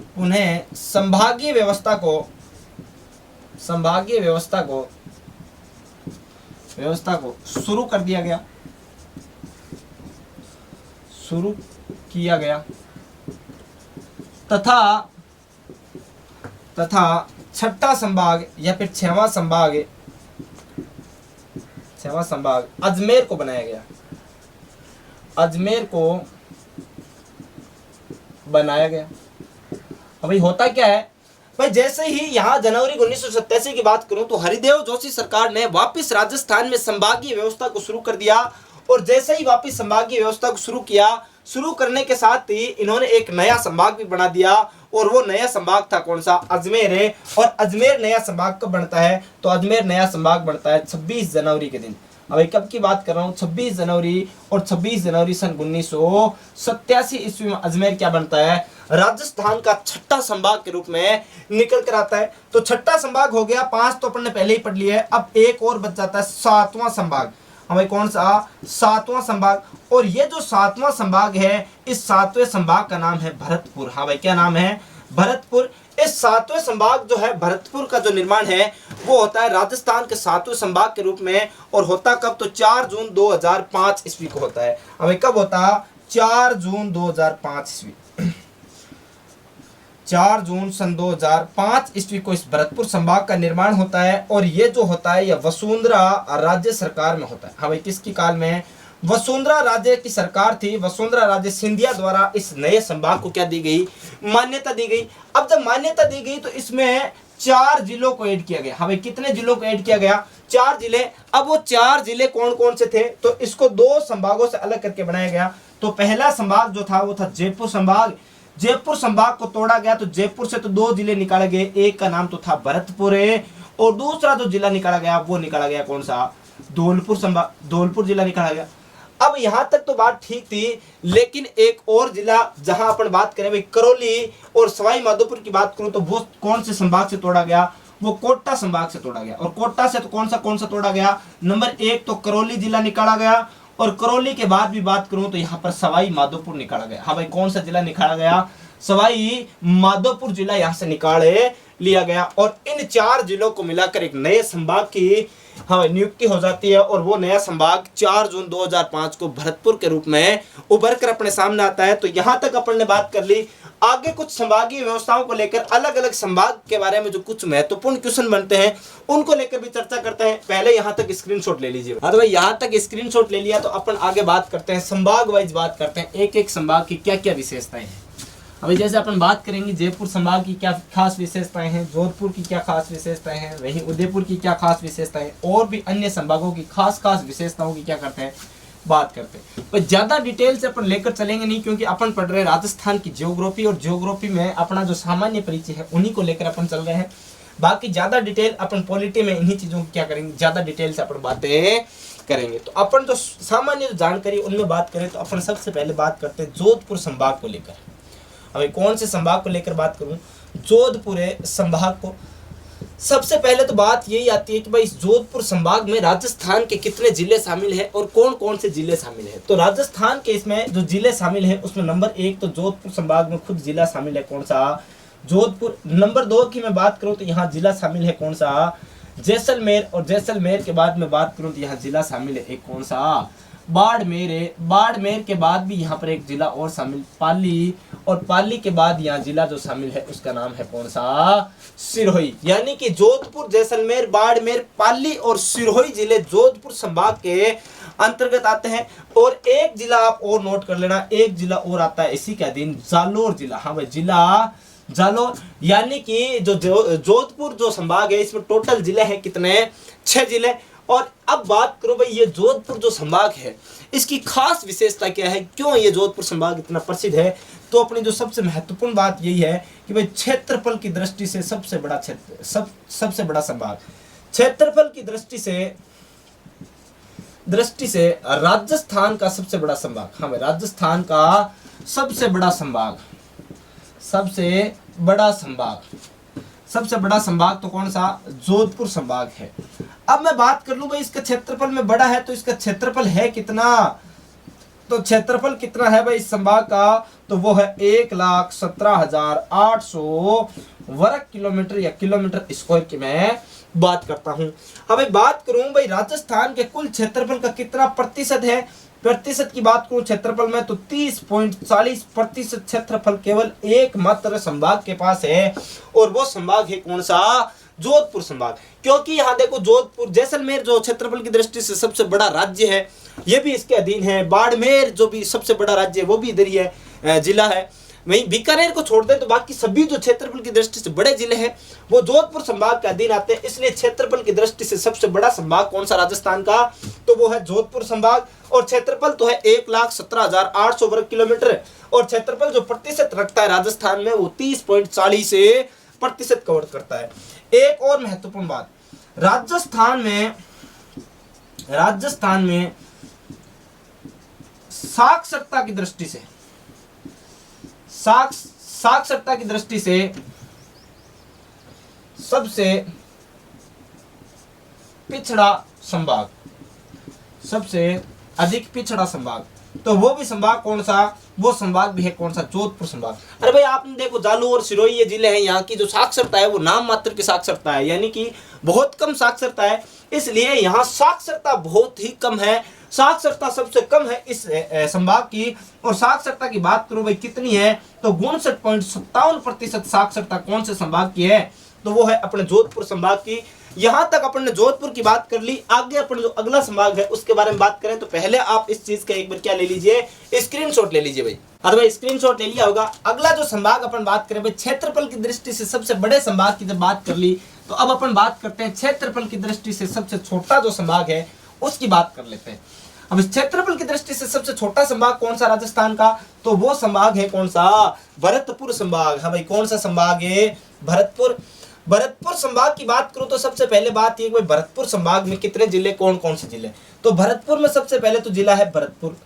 पुनः संभागीय व्यवस्था को शुरू किया गया तथा छठा संभाग या फिर 6वां संभाग अजमेर को बनाया गया। अभी होता क्या है भाई, जैसे ही यहाँ जनवरी 1987 की बात करूं तो हरिदेव जोशी सरकार ने वापस राजस्थान में संभागीय व्यवस्था को शुरू कर दिया। और जैसे ही वापस संभागीय व्यवस्था को शुरू करने के साथ ही इन्होंने एक नया संभाग भी बना दिया और वो नया संभाग था कौन सा, अजमेर है। और अजमेर नया संभाग कब बनता है, तो अजमेर नया संभाग बनता है 26 जनवरी के दिन। अब कब की बात कर रहा हूँ, 26 जनवरी। और 26 जनवरी सन 1987 ईस्वी में अजमेर क्या बनता है, राजस्थान का छठा संभाग के रूप में निकल कर आता है। तो छठा संभाग हो गया, 5 तो अपन ने पहले ही पढ़ लिया है। अब एक और बच जाता है 7वां संभाग। हमें कौन सा, 7वां संभाग। और ये जो 7वां संभाग है, इस 7वें संभाग का नाम है भरतपुर। हाँ भाई, क्या नाम है, भरतपुर। इस 7वें संभाग जो है भरतपुर का जो निर्माण है वो होता है राजस्थान के 7वें संभाग के रूप में। और होता कब, तो 4 जून 2005 ईस्वी को होता है। हमें कब होता, 4 जून 2005 ईस्वी। 4 जून सन 2005 ईस्वी को इस भरतपुर संभाग का निर्माण होता है। और ये जो होता है, यह वसुंधरा राज्य सरकार में होता है। हाँ भाई, किसकी काल में, वसुंधरा राज्य की सरकार थी। वसुंधरा राज्य सिंधिया द्वारा इस नए संभाग को क्या दी गई, मान्यता दी गई। अब जब मान्यता दी गई तो इसमें 4 जिलों को ऐड किया गया। हाँ भाई, कितने जिलों को ऐड किया गया, 4 जिले। अब वो 4 जिले कौन कौन से थे, तो इसको 2 संभागों से अलग करके बनाया गया। तो पहला संभाग जो था वो था जयपुर संभाग। जयपुर संभाग को तोड़ा गया तो जयपुर से तो 2 जिले निकाले गए, एक का नाम तो था भरतपुर है और दूसरा जो जिला निकाला गया वो निकाला गया कौन सा, धौलपुर संभाग, धौलपुर जिला निकाला गया। अब यहां तक तो बात ठीक थी, लेकिन एक और जिला जहां अपन बात करें भाई करौली और सवाई माधोपुर की बात करूं तो वो कौन से संभाग से तोड़ा गया, वो कोटा संभाग से तोड़ा गया। और कोटा से तो कौन सा तोड़ा गया, नंबर 1 तो करौली जिला निकाला गया। और करौली के बाद भी बात करूं तो यहाँ पर सवाई माधोपुर निकाला गया। हाँ भाई, कौन सा जिला निकाला गया, सवाई माधोपुर जिला यहाँ से निकाल लिया गया। और इन 4 जिलों को मिलाकर एक नए संभाग की नियुक्ति हो जाती है। और वो नया संभाग 4 जून 2005 को भरतपुर के रूप में उभर कर अपने सामने आता है। तो यहाँ तक अपन ने बात कर ली। आगे कुछ संभागीय व्यवस्थाओं को लेकर अलग अलग संभाग के बारे में जो कुछ महत्वपूर्ण क्वेश्चन बनते हैं उनको लेकर भी चर्चा करते हैं। पहले यहाँ तक स्क्रीनशॉट ले लीजिए। हाँ तो भाई, यहाँ तक स्क्रीनशॉट ले लिया तो अपन आगे बात करते हैं, संभाग वाइज बात करते हैं, एक एक संभाग की क्या क्या विशेषताएं हैं। अभी जैसे अपन बात करेंगे जयपुर संभाग की क्या खास विशेषताएं हैं, जोधपुर की क्या खास विशेषताएं हैं, वहीं उदयपुर की क्या खास विशेषताएं, और भी अन्य संभागों की खास खास विशेषताओं की क्या करते हैं, बात करते हैं। पर ज्यादा डिटेल से अपन लेकर चलेंगे नहीं, क्योंकि अपन पढ़ रहे हैं राजस्थान की ज्योग्राफी, और ज्योग्राफी में अपना जो सामान्य परिचय है उन्हीं को लेकर अपन चल रहे हैं। बाकी ज्यादा डिटेल अपन पॉलिटी में इन्हीं चीजों की क्या करेंगे, ज्यादा डिटेल से अपन बातें करेंगे। तो अपन जो सामान्य जो जानकारी उनमें बात करें तो अपन सबसे पहले बात करते हैं जोधपुर संभाग को लेकर। अभी कौन से संभाग को लेकर बात करूं, जोधपुर संभाग को। सबसे पहले तो बात यही आती है कि भाई इस जोधपुर संभाग में राजस्थान के कितने जिले शामिल हैं और कौन कौन से जिले शामिल हैं। तो राजस्थान के इसमें जो जिले शामिल हैं उसमें नंबर 1 तो जोधपुर संभाग में खुद जिला शामिल है, कौन सा, जोधपुर। नंबर 2 की मैं बात करूं तो यहाँ जिला शामिल है, कौन सा, जैसलमेर। और जैसलमेर के बाद मैं बात करूं तो यहाँ जिला शामिल है एक, कौन सा, बाड़मेर है। बाड़मेर के बाद भी यहाँ पर एक जिला और शामिल, पाली। और पाली के बाद यहाँ जिला जो शामिल है उसका नाम है कौन सा, सिरोही। यानी कि जोधपुर, जैसलमेर, बाड़मेर, पाली और सिरोही जिले जोधपुर संभाग के अंतर्गत आते हैं। और एक जिला आप और नोट कर लेना, एक जिला और आता है इसी के अधीन, जालोर जिला। हाँ भाई, जिला जालोर। यानी कि जो जोधपुर जो संभाग है इसमें टोटल जिले हैं कितने, 6 जिले। और अब बात करो भाई ये जोधपुर जो संभाग है इसकी खास विशेषता क्या है, क्यों ये जोधपुर संभाग इतना प्रसिद्ध है। तो अपनी जो सबसे महत्वपूर्ण बात यही है कि भाई क्षेत्रफल की दृष्टि से सबसे बड़ा क्षेत्र, सबसे बड़ा संभाग, क्षेत्रफल की दृष्टि से राजस्थान का सबसे बड़ा संभाग। हाँ भाई, राजस्थान का सबसे बड़ा संभाग, सबसे बड़ा संभाग तो कौन सा, जोधपुर संभाग है। अब मैं बात कर लूं भाई इसका क्षेत्रफल में बड़ा है तो इसका क्षेत्रफल है कितना, तो क्षेत्रफल कितना है भाई इस संभाग का, तो वो है 1,17,800 वर्ग किलोमीटर या किलोमीटर स्क्वायर की मैं बात करता हूं। अब मैं बात करूं भाई राजस्थान के कुल क्षेत्रफल का कितना प्रतिशत है, प्रतिशत की बात करूं क्षेत्रफल में तो 30.40% क्षेत्रफल केवल एकमात्र संभाग के पास है, और वो संभाग है कौन सा, जोधपुर संभाग। क्योंकि यहाँ देखो जोधपुर, जैसलमेर जो क्षेत्रफल की दृष्टि से सबसे बड़ा राज्य है ये भी इसके अधीन है, बाड़मेर जो भी सबसे बड़ा राज्य है वो भी इधर ही है, जिला है। वहीं बीकानेर को छोड़ दें तो बाकी सभी जो क्षेत्रफल की दृष्टि से बड़े जिले हैं वो जोधपुर संभाग के अधीन आते हैं। इसलिए क्षेत्रफल की दृष्टि से सबसे बड़ा संभाग कौन सा राजस्थान का, तो वो है जोधपुर संभाग। और क्षेत्रफल तो है 1,17,800 वर्ग किलोमीटर, और क्षेत्रफल जो प्रतिशत रखता है राजस्थान में वो 30.40% कवर करता है। एक और महत्वपूर्ण बात, राजस्थान में साक्षरता की दृष्टि से, साक्षरता की दृष्टि से सबसे पिछड़ा संभाग, सबसे अधिक पिछड़ा संभाग, तो वो भी संभाग कौन सा, वो संभाग भी है कौन सा, जोधपुर संभाग। अरे भाई आपने देखो जालौर और सिरोही ये जिले हैं, यहाँ की जो साक्षरता है वो नाम मात्र की साक्षरता है, यानी कि बहुत कम साक्षरता है, इसलिए यहाँ साक्षरता बहुत ही कम है। साक्षरता सबसे कम है इस संभाग की। और साक्षरता की बात करूं भाई कितनी है, तो 59.57% साक्षरता कौन से संभाग की है, तो वो है अपने जोधपुर संभाग की। यहां तक अपन ने जोधपुर की बात कर ली। आगे अपन जो अगला संभाग है उसके बारे में बात करें तो पहले आप इस चीज का एक बार क्या ले लीजिए, स्क्रीनशॉट ले लीजिए भाई। अरे भाई स्क्रीनशॉट ले लिया होगा। अगला जो संभाग अपन बात करें भाई, क्षेत्रफल की दृष्टि से सबसे बड़े संभाग की जब बात कर ली तो अब अपन बात करते हैं क्षेत्रफल की दृष्टि से सबसे छोटा जो संभाग है उसकी बात कर लेते हैं। अब इस क्षेत्रफल की दृष्टि से सबसे छोटा संभाग कौन सा राजस्थान का, तो वो संभाग है कौन सा, भरतपुर संभाग। हाँ भाई कौन सा संभाग है, भरतपुर। भरतपुर संभाग की बात करूं तो सबसे पहले बात ये कि भाई भरतपुर संभाग में कितने जिले, कौन कौन से जिले, तो भरतपुर में सबसे पहले तो जिला है भरतपुर।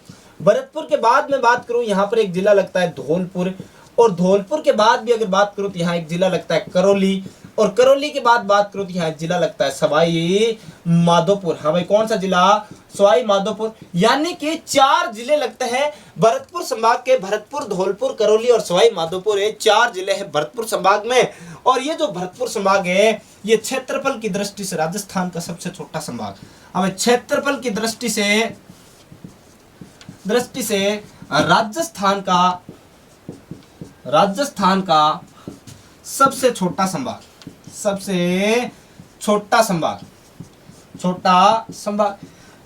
भरतपुर के बाद में बात करूं यहाँ पर एक जिला लगता है धौलपुर, और धौलपुर के बाद भी अगर बात करूं तो यहाँ एक जिला लगता है करौली, और करौली के बाद बात करूं तो यहाँ एक जिला लगता है सवाई माधोपुर। हाँ भाई कौन सा जिला, सवाई माधोपुर। यानी कि 4 जिले लगते हैं भरतपुर संभाग के, भरतपुर, धौलपुर, करौली और सवाई माधोपुर, ये 4 जिले हैं भरतपुर संभाग में। और ये जो भरतपुर संभाग है ये क्षेत्रफल की दृष्टि से राजस्थान का सबसे छोटा संभाग। अब क्षेत्रफल की दृष्टि से राजस्थान का सबसे छोटा संभाग,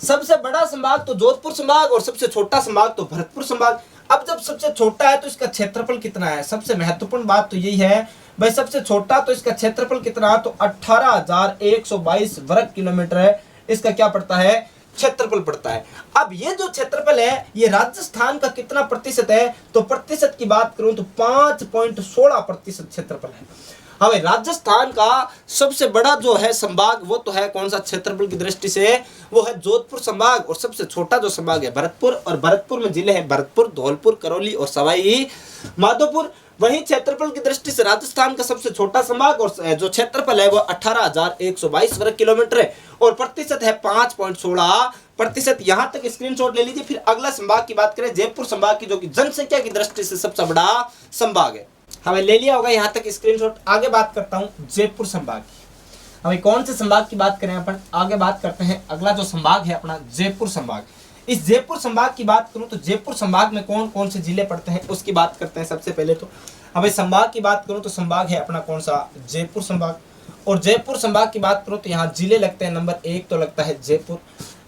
सबसे बड़ा संभाग तो जोधपुर संभाग और सबसे छोटा संभाग तो भरतपुर संभाग। अब जब सबसे छोटा है तो इसका क्षेत्रफल कितना है, सबसे महत्वपूर्ण बात तो यही है भाई, सबसे छोटा तो इसका क्षेत्रफल कितना, तो 18,122 वर्ग किलोमीटर है, इसका क्या पड़ता है, क्षेत्रफल पड़ता है। अब ये जो क्षेत्रफल है ये राजस्थान का कितना प्रतिशत है, तो प्रतिशत की बात करूं तो 5.16% क्षेत्रफल है। हाँ भाई, राजस्थान का सबसे बड़ा जो है संभाग वो तो है कौन सा क्षेत्रफल की दृष्टि से, वो है जोधपुर संभाग, और सबसे छोटा जो संभाग है भरतपुर, और भरतपुर में जिले हैं भरतपुर, धौलपुर, करौली और सवाई माधोपुर। वहीं क्षेत्रफल की दृष्टि से राजस्थान का सबसे छोटा संभाग और जो क्षेत्रफल है वो 18,122 वर्ग किलोमीटर है, और प्रतिशत है 5.16%। यहां तक स्क्रीनशॉट ले लीजिए। फिर अगला संभाग की बात करें, जयपुर संभाग की, जो कि जनसंख्या की दृष्टि से सबसे बड़ा संभाग है। हमें ले लिया होगा यहाँ तक स्क्रीनशॉट। आगे बात करता हूँ जयपुर संभाग की। हमें कौन से संभाग की बात करें अपन, आगे बात करते हैं अगला जो संभाग है अपना जयपुर संभाग। इस जयपुर संभाग की बात करूं तो जयपुर संभाग में कौन कौन से जिले पड़ते हैं उसकी बात करते हैं। सबसे पहले तो हमें संभाग की बात करूं तो संभाग है अपना कौन सा, जयपुर संभाग। और जयपुर संभाग की बात करूं तो यहाँ जिले लगते हैं, नंबर 1 तो लगता है जयपुर,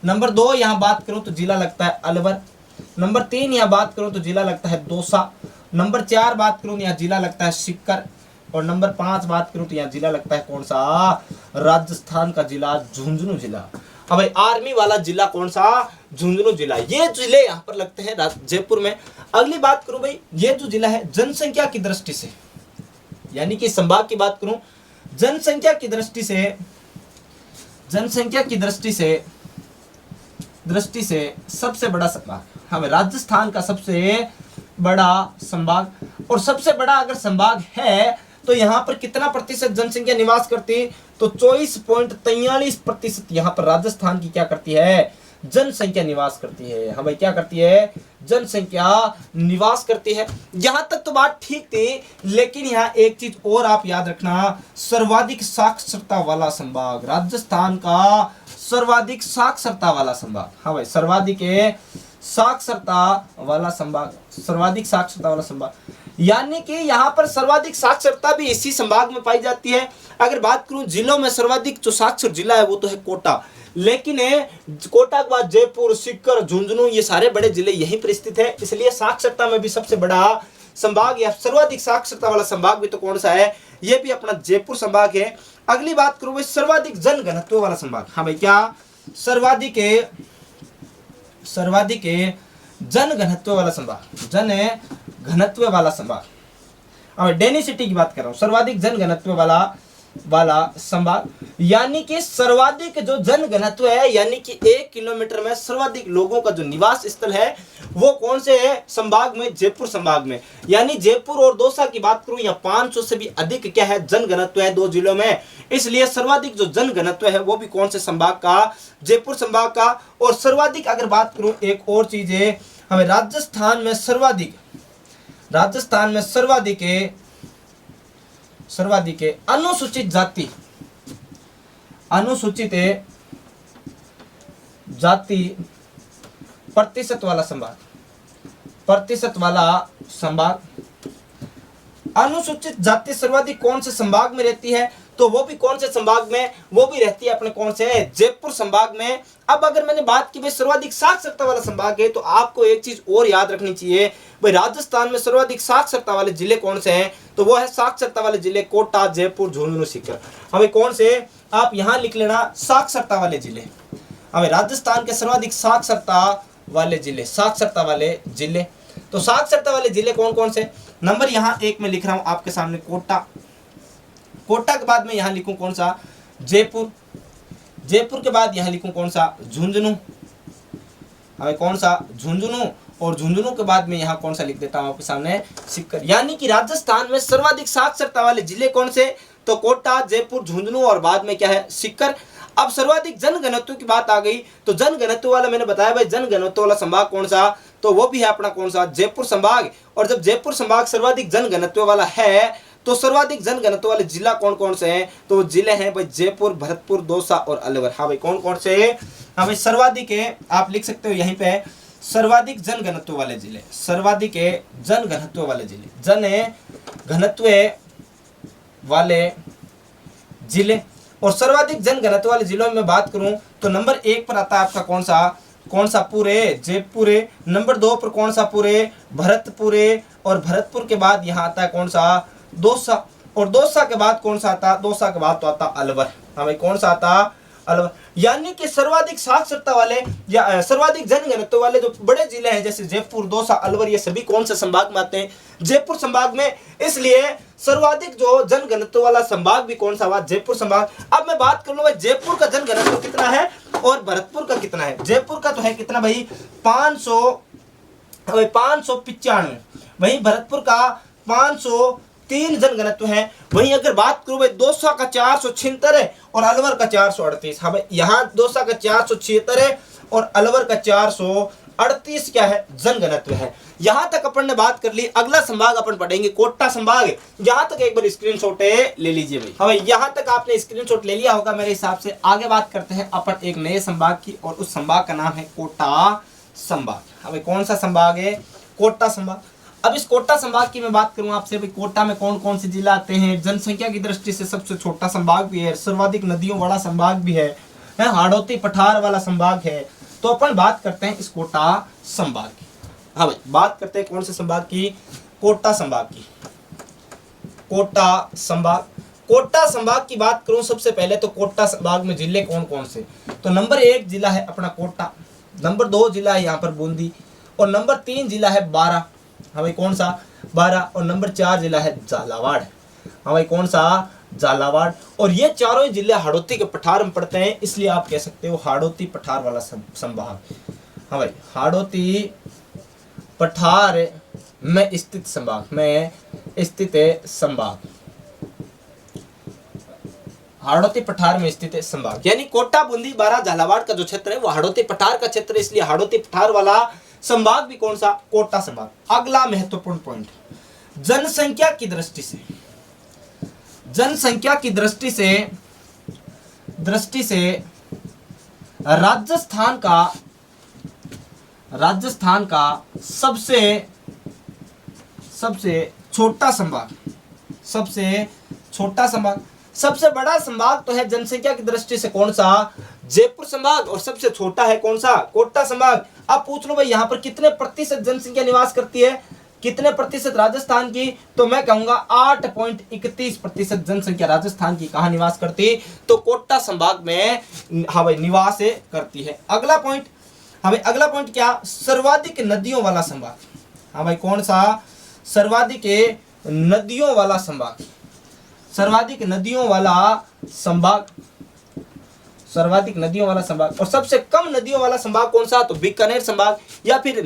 नंबर 2 यहाँ बात करूं तो जिला लगता है अलवर, नंबर 3 यहाँ बात करूं तो जिला लगता है दौसा, नंबर 4 बात करूं यहाँ जिला लगता है सीकर, और नंबर 5 बात करूं तो यहाँ जिला लगता है कौन सा, राजस्थान का जिला झुंझुनू जिला। अब भाई आर्मी वाला जिला कौन सा, झुंझुनू जिला। ये जिले यहाँ पर लगते हैं जयपुर में। अगली बात करूं भाई, ये जो जिला है जनसंख्या की दृष्टि से, यानी कि संभाग की बात करूं जनसंख्या की दृष्टि से, जनसंख्या की दृष्टि से सबसे बड़ा संभाग हमें राजस्थान का सबसे बड़ा संभाग। और सबसे बड़ा अगर संभाग है तो यहाँ पर कितना प्रतिशत जनसंख्या निवास करती, तो 24.43% यहाँ पर राजस्थान की क्या करती है, जनसंख्या निवास करती है। हमें क्या करती है, जनसंख्या निवास करती है। यहाँ तक तो बात ठीक थी, लेकिन यहाँ एक चीज और आप याद रखना, सर्वाधिक साक्षरता वाला संभाग, राजस्थान का सर्वाधिक साक्षरता वाला संभाग। हाँ भाई, सर्वाधिक साक्षरता वाला संभाग, सर्वाधिक साक्षरता वाला संभाग, यानी कि यहाँ पर सर्वाधिक साक्षरता भी इसी संभाग में पाई जाती है। अगर बात करूं जिलों में सर्वाधिक जो साक्षर जिला है वो तो है कोटा, लेकिन कोटा के बाद जयपुर, सीकर, झुंझुनू ये सारे बड़े जिले यहीं पर स्थित है, इसलिए साक्षरता में भी सबसे बड़ा संभाग या सर्वाधिक साक्षरता वाला संभाग भी तो कौन सा है, ये भी अपना जयपुर संभाग है। अगली बात करूं भाई सर्वाधिक जन घनत्व वाला संभाग। हाँ भाई, क्या सर्वाधिक जन घनत्व वाला संभाग, जन घनत्व वाला संभाग। अब डेंसिटी की बात कर रहा हूं, सर्वाधिक जन घनत्व वाला संभाग, यानी कि सर्वाधिक जो जन घनत्व है, यानी कि 1 किलोमीटर में सर्वाधिक लोगों का जो निवास स्थल है वो कौन से है, संभाग में, जयपुर संभाग में। यानी जयपुर और दौसा की बात करूं, यहाँ 500 से भी अधिक क्या है, जन घनत्व है 2 जिलों में, इसलिए सर्वाधिक जो जन घनत्व है वो भी कौन से संभाग का, जयपुर संभाग का। और सर्वाधिक अगर बात करूं, एक और चीज है, हमें राजस्थान में सर्वाधिक अनुसूचित जाति प्रतिशत वाला संभाग, अनुसूचित जाति सर्वाधिक कौन से संभाग में रहती है, तो वो भी कौन से संभाग में, वो भी रहती है अपने कौन से, जयपुर संभाग में। अब अगर मैंने बात की भाई सर्वाधिक साक्षरता वाला संभाग है, तो आपको एक चीज और याद रखनी चाहिए भाई, राजस्थान में सर्वाधिक साक्षरता वाले जिले कौन से हैं, तो वो है साक्षरता वाले जिले कोटा, जयपुर, झुंझुनू, सीकर। हमें कौन से, आप यहां लिख लेना साक्षरता वाले जिले। हमें राजस्थान के सर्वाधिक साक्षरता वाले जिले, तो साक्षरता वाले जिले कौन कौन से, नंबर यहाँ 1 में लिख रहा हूं आपके सामने कोटा के बाद में यहाँ लिखूं कौन सा, जयपुर के बाद यहाँ लिखूं कौन सा, झुंझुनू, हमें कौन सा, झुंझुनू, और झुंझुनू के बाद में यहाँ कौन सा लिख देता हूं आपके सामने, सीकर। यानी कि राजस्थान में सर्वाधिक साक्षरता वाले जिले कौन से, तो कोटा, जयपुर, झुंझुनू और बाद में क्या है, सीकर। अब सर्वाधिक जन घनत्व की बात आ गई, तो जन घनत्व वाला मैंने बताया भाई, जन घनत्व वाला संभाग कौन सा, तो वो भी है अपना कौन सा, जयपुर संभाग। और जब जयपुर संभाग सर्वाधिक जन घनत्व वाला है, तो सर्वाधिक जन घनत्व वाले जिला कौन कौन से हैं, तो जिले हैं भाई जयपुर, भरतपुर, दौसा और अलवर। हाँ भाई, कौन कौन से, हाँ भाई सर्वाधिक है, आप लिख सकते हो यहीं पे, सर्वाधिक जन घनत्व वाले जिले, सर्वाधिक जन घनत्व वाले जिले, जन घनत्व वाले जिले। और सर्वाधिक जन घनत्व वाले जिलों में बात करूं तो नंबर 1 पर आता है आपका कौन सा, कौन सा पूरे जयपुर है। नंबर 2 पर कौन सा पूरे भरतपुर है, और भरतपुर के बाद यहाँ आता है कौन सा दौसा, और दौसा के बाद कौन सा आता, दौसा के बाद तो आता अलवर। हाँ भाई कौन सा आता अलवर। यानी कि सर्वाधिक साक्षरता वाले या सर्वाधिक जनघनत्व वाले जो बड़े जिले हैं जैसे जयपुर, दौसा, अलवर, ये सभी कौन से संभाग में आते हैं, जयपुर संभाग में। इसलिए सर्वाधिक जो जनघनत्व वाला संभाग भी कौन सा हुआ, जयपुर संभाग। अब मैं बात कर लूं भाई जयपुर का जनघनत्व कितना है और भरतपुर का कितना है। जयपुर का तो है कितना भाई 595, वहीं भरतपुर का 503 जनघनत्व है। वहीं अगर बात करूं भाई दौसा का 476 है और अलवर का 438। हाँ भाई यहाँ दौसा का 476 है और अलवर का 438 क्या है जनघनत्व है। यहां तक अपन ने बात कर ली। अगला संभाग अपन पढ़ेंगे कोटा संभाग। यहां तक एक बार स्क्रीनशॉट ले लीजिए भाई। हाँ भाई यहां तक आपने स्क्रीनशॉट ले लिया होगा मेरे हिसाब से। आगे बात करते हैं अपन एक नए संभाग की, और उस संभाग का नाम है कोटा संभाग। हाँ भाई कौन सा संभाग है, कोटा संभाग। अब इस कोटा संभाग की मैं बात करूं आपसे भाई, कोटा में कौन कौन से जिला आते हैं। जनसंख्या की दृष्टि से सबसे छोटा संभाग भी है, सर्वाधिक नदियों वाला संभाग भी है, हाड़ौती पठार वाला संभाग है। तो अपन बात करते हैं इस कोटा संभाग की। हाँ भाई बात करते हैं कौन से संभाग की, कोटा संभाग की। कोटा संभाग, कोटा संभाग की बात करूं सबसे पहले तो कोटा संभाग में जिले कौन कौन से। तो नंबर 1 जिला है अपना कोटा, नंबर 2 जिला है यहाँ पर बूंदी, और नंबर 3 जिला है बारा। हाँ भाई कौन सा बारा, और नंबर 4 जिला है झालावाड़। हाँ भाई कौन सा झालावाड़। और ये चारों ही जिले हाड़ौती के पठार में पड़ते हैं, इसलिए आप कह सकते हो हाड़ौती पठार वाला संभाग। हाँ भाई हाड़ौती पठार में स्थित संभाग, में स्थित है संभाग, हाड़ौती पठार में स्थित है संभाग। यानी कोटा, बूंदी, बारा, झालावाड़ का जो क्षेत्र है वो हाड़ौती पठार का क्षेत्र है, इसलिए हाड़ौती पठार वाला संभाग भी कौन सा, कोटा संभाग। अगला महत्वपूर्ण पॉइंट, जनसंख्या की दृष्टि से, जनसंख्या की दृष्टि से राजस्थान का सबसे छोटा संभाग, सबसे बड़ा संभाग तो है जनसंख्या की दृष्टि से कौन सा, जयपुर संभाग, और सबसे छोटा है कौन सा, कोटा संभाग। अब पूछ लो भाई यहाँ पर कितने प्रतिशत जनसंख्या निवास करती है, कितने प्रतिशत राजस्थान की, तो मैं कहूंगा 8.31% जनसंख्या राजस्थान की कहाँ निवास करती, तो कोटा संभाग में हाँ भाई निवास करती है। अगला पॉइंट, हाँ भाई अगला पॉइंट क्या, सर्वाधिक नदियों वाला संभाग। हाँ भाई कौन सा, सर्वाधिक नदियों वाला संभाग, सर्वाधिक नदियों वाला संभाग, सर्वाधिक नदियों वाला संभाग। और सबसे कम नदियों वाला संभाग कौन सा, तो बीकानेर संभाग, या फिर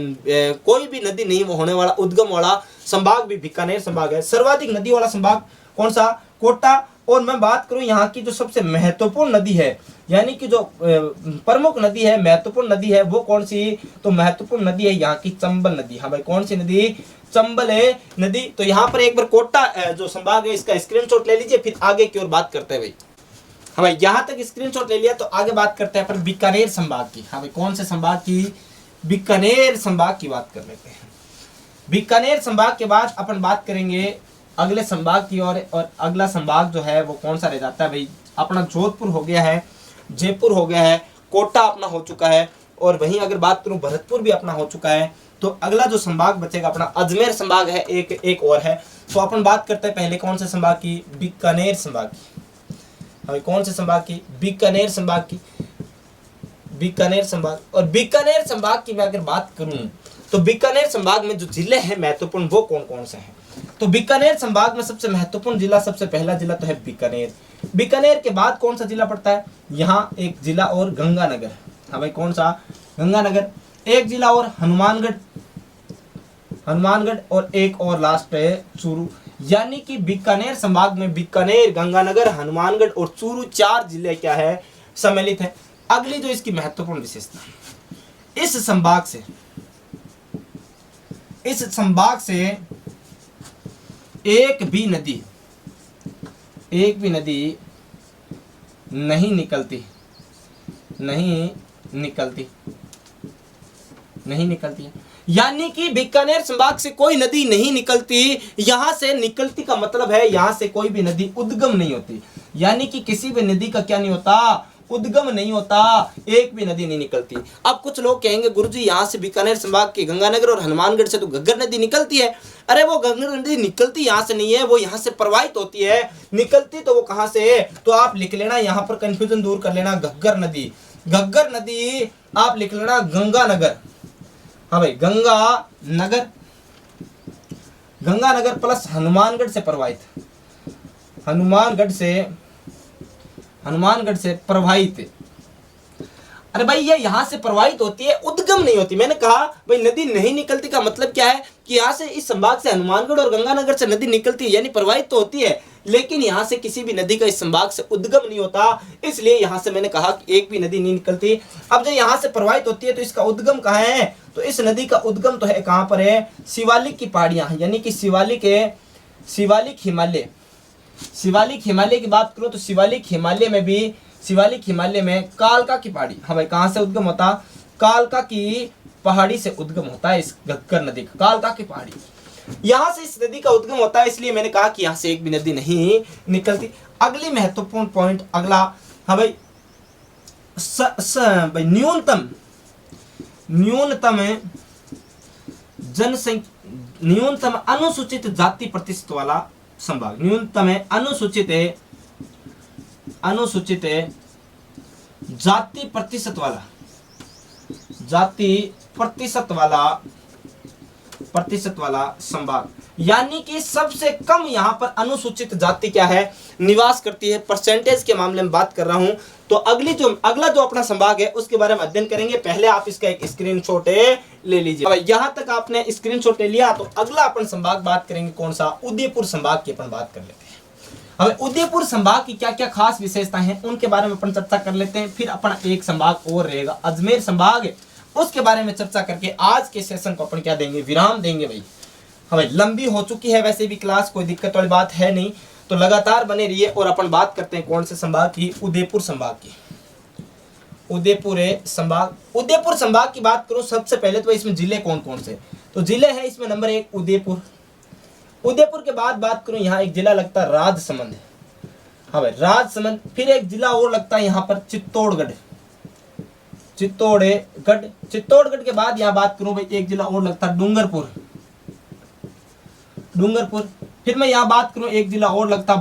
कोई भी नदी नहीं होने वाला उद्गम वाला संभाग भी बीकानेर संभाग है। सर्वाधिक नदी वाला संभाग कौन सा, कोटा। और मैं बात करूं यहाँ की जो सबसे महत्वपूर्ण नदी है, यानी कि जो प्रमुख नदी है, महत्वपूर्ण नदी है, वो कौन सी, तो महत्वपूर्ण नदी है यहाँ की चंबल नदी। हाँ भाई कौन सी नदी, चंबल है नदी। तो यहाँ पर एक बार कोटा जो संभाग है इसका स्क्रीनशॉट ले लीजिए, फिर आगे की ओर बात करते हैं भाई। हाँ भाई यहाँ तक स्क्रीनशॉट ले लिया, तो आगे बात करते हैं अपन बीकानेर संभाग की। हाँ भाई कौन से संभाग की, बीकानेर संभाग की बात कर लेते हैं। बीकानेर संभाग के बाद अपन बात करेंगे अगले संभाग की और अगला संभाग जो है वो कौन सा रह जाता है भाई, अपना जोधपुर हो गया है, जयपुर हो गया है, कोटा अपना हो चुका है, और वहीं अगर बात करूं भरतपुर भी अपना हो चुका है। तो अगला जो संभाग बचेगा अपना अजमेर संभाग है, एक और है। तो अपन बात करते हैं पहले कौन से संभाग की, बीकानेर संभाग की। अभी कौन से संभाग की, बीकानेर संभाग की, बीकानेर संभाग। और बीकानेर संभाग की मैं अगर बात करूं तो बीकानेर संभाग में जो जिले हैं महत्वपूर्ण वो कौन कौन से हैं, तो बीकानेर संभाग में सबसे महत्वपूर्ण जिला, सबसे पहला जिला तो है बीकानेर। बीकानेर के बाद कौन सा जिला पड़ता है, यहाँ एक जिला और गंगानगर। हाँ भाई कौन सा, गंगानगर। एक जिला और हनुमानगढ़, और एक और लास्ट है चूरू। यानी कि बीकानेर संभाग में बीकानेर, गंगानगर, हनुमानगढ़ और चूरू 4 जिले क्या है, सम्मिलित है। अगली जो इसकी महत्वपूर्ण विशेषता, इस संभाग से एक भी नदी नहीं निकलती है। यानी कि बीकानेर संभाग से कोई नदी नहीं निकलती। यहां से निकलती का मतलब है यहां से कोई भी नदी उद्गम नहीं होती, यानी कि किसी भी नदी का क्या नहीं होता, उद्गम नहीं होता, एक भी नदी नहीं निकलती। अब कुछ लोग कहेंगे गुरुजी यहाँ से बीकानेर संभाग के गंगानगर और हनुमानगढ़ से तो घग्गर नदी निकलती है। अरे वो घग्गर नदी निकलती यहाँ से नहीं है, वो यहाँ से प्रवाहित होती है। निकलती तो वो कहाँ से है, तो आप लिख लेना, यहाँ पर कंफ्यूजन दूर कर लेना, घग्गर नदी। घग्गर नदी आप लिख लेना गंगानगर। हाँ भाई, गंगानगर, गंगानगर प्लस हनुमानगढ़ से प्रवाहित, हनुमानगढ़ से प्रवाहित। अरे भाई ये यहाँ से प्रवाहित होती है, उद्गम नहीं होती। मैंने कहा भाई नदी नहीं निकलती का मतलब क्या है कि यहाँ से इस संभाग से हनुमानगढ़ और गंगानगर से नदी निकलती है, यानी प्रवाहित तो होती है, लेकिन यहाँ से किसी भी नदी का इस संभाग से उद्गम नहीं होता। इसलिए यहाँ से मैंने कहा कि एक भी नदी नहीं निकलती। अब जब यहाँ से प्रवाहित होती है तो इसका उद्गम कहाँ है, तो इस नदी का उद्गम तो है कहाँ पर है, शिवालिक की पहाड़ियाँ, यानी कि शिवालिक हिमालय। शिवालिक हिमालय की बात करो तो शिवालिक हिमालय में कालका की पहाड़ी। हाँ भाई, कहाँ से उद्गम होता, कालका की पहाड़ी से उद्गम होता है इस घग्गर नदी का, कालका की पहाड़ी, यहाँ से इस नदी का उद्गम होता है। इसलिए मैंने कहा कि यहाँ से एक भी नदी नहीं निकलती। अगली महत्वपूर्ण पॉइंट अगला, हाँ भाई, भाई न्यूनतम अनुसूचित जाति प्रतिशत वाला संभाग, न्यूनतम है अनुसूचित जाति प्रतिशत वाला संभाग, यानी कि सबसे कम यहाँ पर अनुसूचित जाति क्या है, निवास करती है। परसेंटेज के मामले में बात कर रहा हूं, तो अगला जो अपना संभाग है उसके बारे में अध्ययन करेंगे। पहले आप इसका एक स्क्रीनशॉट ले लीजिए। यहाँ तक आपने स्क्रीनशॉट ले लिया, तो अगला अपन संभाग बात करेंगे कौन सा, उदयपुर संभाग की अपन बात कर लेते हैं। अब उदयपुर संभाग की क्या क्या खास विशेषताएं हैं उनके बारे में अपन चर्चा कर लेते हैं। फिर अपना एक संभाग और रहेगा अजमेर संभाग, उसके बारे में चर्चा करके आज के सेशन को अपन क्या देंगे, विराम देंगे। भाई हमें लंबी हो चुकी है वैसे भी क्लास, कोई दिक्कत वाली बात है नहीं, तो लगातार बने रहिए। और अपन बात करते हैं कौन से संभाग की, उदयपुर संभाग की। उदयपुर संभाग की बात करूं, सबसे पहले तो इसमें जिले कौन कौन से, तो जिले हैं इसमें नंबर 1 उदयपुर के बाद बात करूं, यहाँ एक जिला लगता है राजसमंद। हाँ भाई, राजसमंद। फिर एक जिला और लगता है यहाँ पर चित्तौड़गढ़ के बाद यहाँ बात करूं भाई, एक जिला और लगता है डूंगरपुर। फिर मैं यहाँ बात करूं, एक जिला और लगता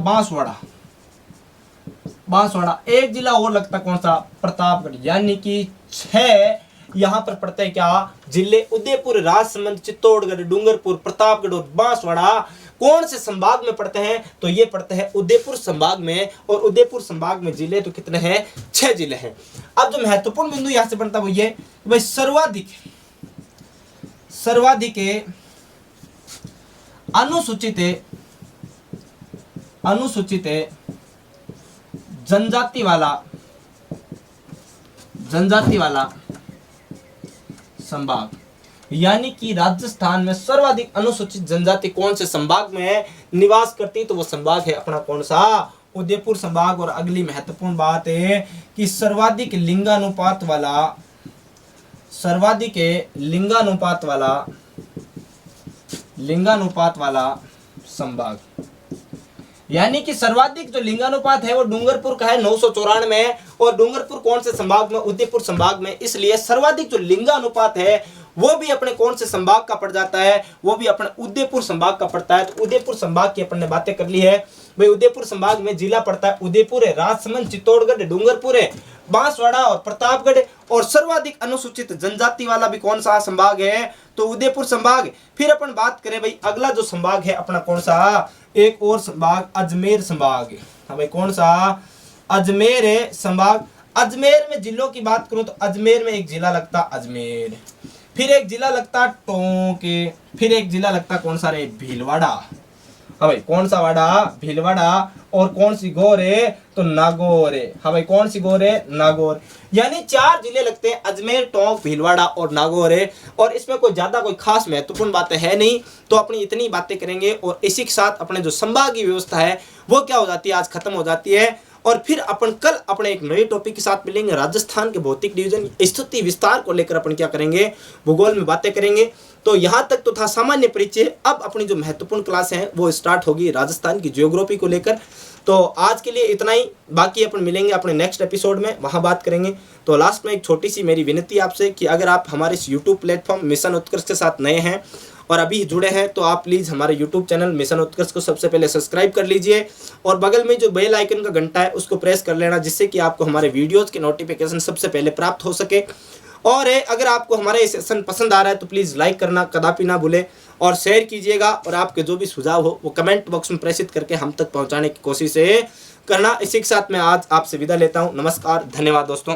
बांसवाड़ा। एक जिला और लगता कौन सा, प्रतापगढ़। यानी कि 6 यहाँ पर पड़ते हैं क्या, जिले, उदयपुर, राजसमंद, चित्तौड़गढ़, डूंगरपुर, प्रतापगढ़ और बांसवाड़ा। कौन से संभाग में पड़ते हैं, तो ये पड़ते हैं उदयपुर संभाग में। और उदयपुर संभाग में जिले तो कितने हैं, 6 जिले हैं। अब जो महत्वपूर्ण बिंदु यहाँ से बनता है वो ये, भाई सर्वाधिक अनुसूचित जनजाति वाला संभाग, यानी कि राजस्थान में सर्वाधिक अनुसूचित जनजाति कौन से संभाग में है, निवास करती, तो वो संभाग है अपना कौन सा, उदयपुर संभाग। और अगली महत्वपूर्ण बात है कि सर्वाधिक लिंगानुपात वाला संभाग, यानी कि सर्वाधिक जो लिंगानुपात है वो डूंगरपुर का है, 994 है। और डूंगरपुर कौन से संभाग में, उदयपुर संभाग में। इसलिए सर्वाधिक जो लिंगानुपात है वो भी अपने कौन से संभाग का पड़ जाता है, वो भी अपने उदयपुर संभाग का पड़ता है। तो उदयपुर संभाग की अपन ने बातें कर ली है। भाई उदयपुर संभाग में जिला पड़ता है उदयपुर है, राजसमंद, चित्तौड़गढ़, डूंगरपुर है, बांसवाड़ा और प्रतापगढ़। और सर्वाधिक अनुसूचित जनजाति वाला भी कौन सा संभाग है, तो उदयपुर संभाग। फिर अपन बात करें भाई अगला जो संभाग है अपना कौन सा, एक और संभाग अजमेर संभाग। हाँ भाई, कौन सा, अजमेर है संभाग। अजमेर में जिलों की बात करूं तो अजमेर में एक जिला लगता अजमेर, फिर एक जिला लगता टोंक, फिर एक जिला लगता कौन सा रे, भीलवाड़ा। हाँ भाई, कौन सा वाड़ा, भीलवाड़ा। और कौन सी गोर है, तो नागौर है। हाँ भाई, कौन सी गोर है, नागौर। यानी 4 जिले लगते हैं, अजमेर, टोंक, भीलवाड़ा और नागौर है। और इसमें कोई ज्यादा कोई खास महत्वपूर्ण बातें है नहीं, तो अपनी इतनी बातें करेंगे। और इसी के साथ अपने जो संभागीय व्यवस्था है वो क्या हो जाती है, आज खत्म हो जाती है। और फिर अपन कल अपने एक नए टॉपिक के साथ मिलेंगे। राजस्थान के भौतिक डिवीजन स्थिति विस्तार को लेकर अपन क्या करेंगे, भूगोल में बातें करेंगे। तो यहाँ तक तो था सामान्य परिचय। अब अपनी जो महत्वपूर्ण क्लास है वो स्टार्ट होगी राजस्थान की ज्योग्राफी को लेकर। तो आज के लिए इतना ही, बाकी अपन मिलेंगे अपने नेक्स्ट एपिसोड में, वहाँ बात करेंगे। तो लास्ट में एक छोटी सी मेरी विनती आपसे कि अगर आप हमारे इस यूट्यूब प्लेटफॉर्म मिशन उत्कर्ष के साथ नए हैं और अभी जुड़े हैं तो आप प्लीज़ हमारे यूट्यूब चैनल मिशन उत्कर्ष को सबसे पहले सब्सक्राइब कर लीजिए और बगल में जो बेल आइकन का घंटा है उसको प्रेस कर लेना, जिससे कि आपको हमारे वीडियोज़ के नोटिफिकेशन सबसे पहले प्राप्त हो सके। और अगर आपको हमारा ये सेशन पसंद आ रहा है तो प्लीज़ लाइक करना कदापि ना भूलें और शेयर कीजिएगा, और आपके जो भी सुझाव हो वो कमेंट बॉक्स में प्रेषित करके हम तक पहुंचाने की कोशिश करना। इसी के साथ मैं आज आपसे विदा लेता हूं। नमस्कार, धन्यवाद दोस्तों।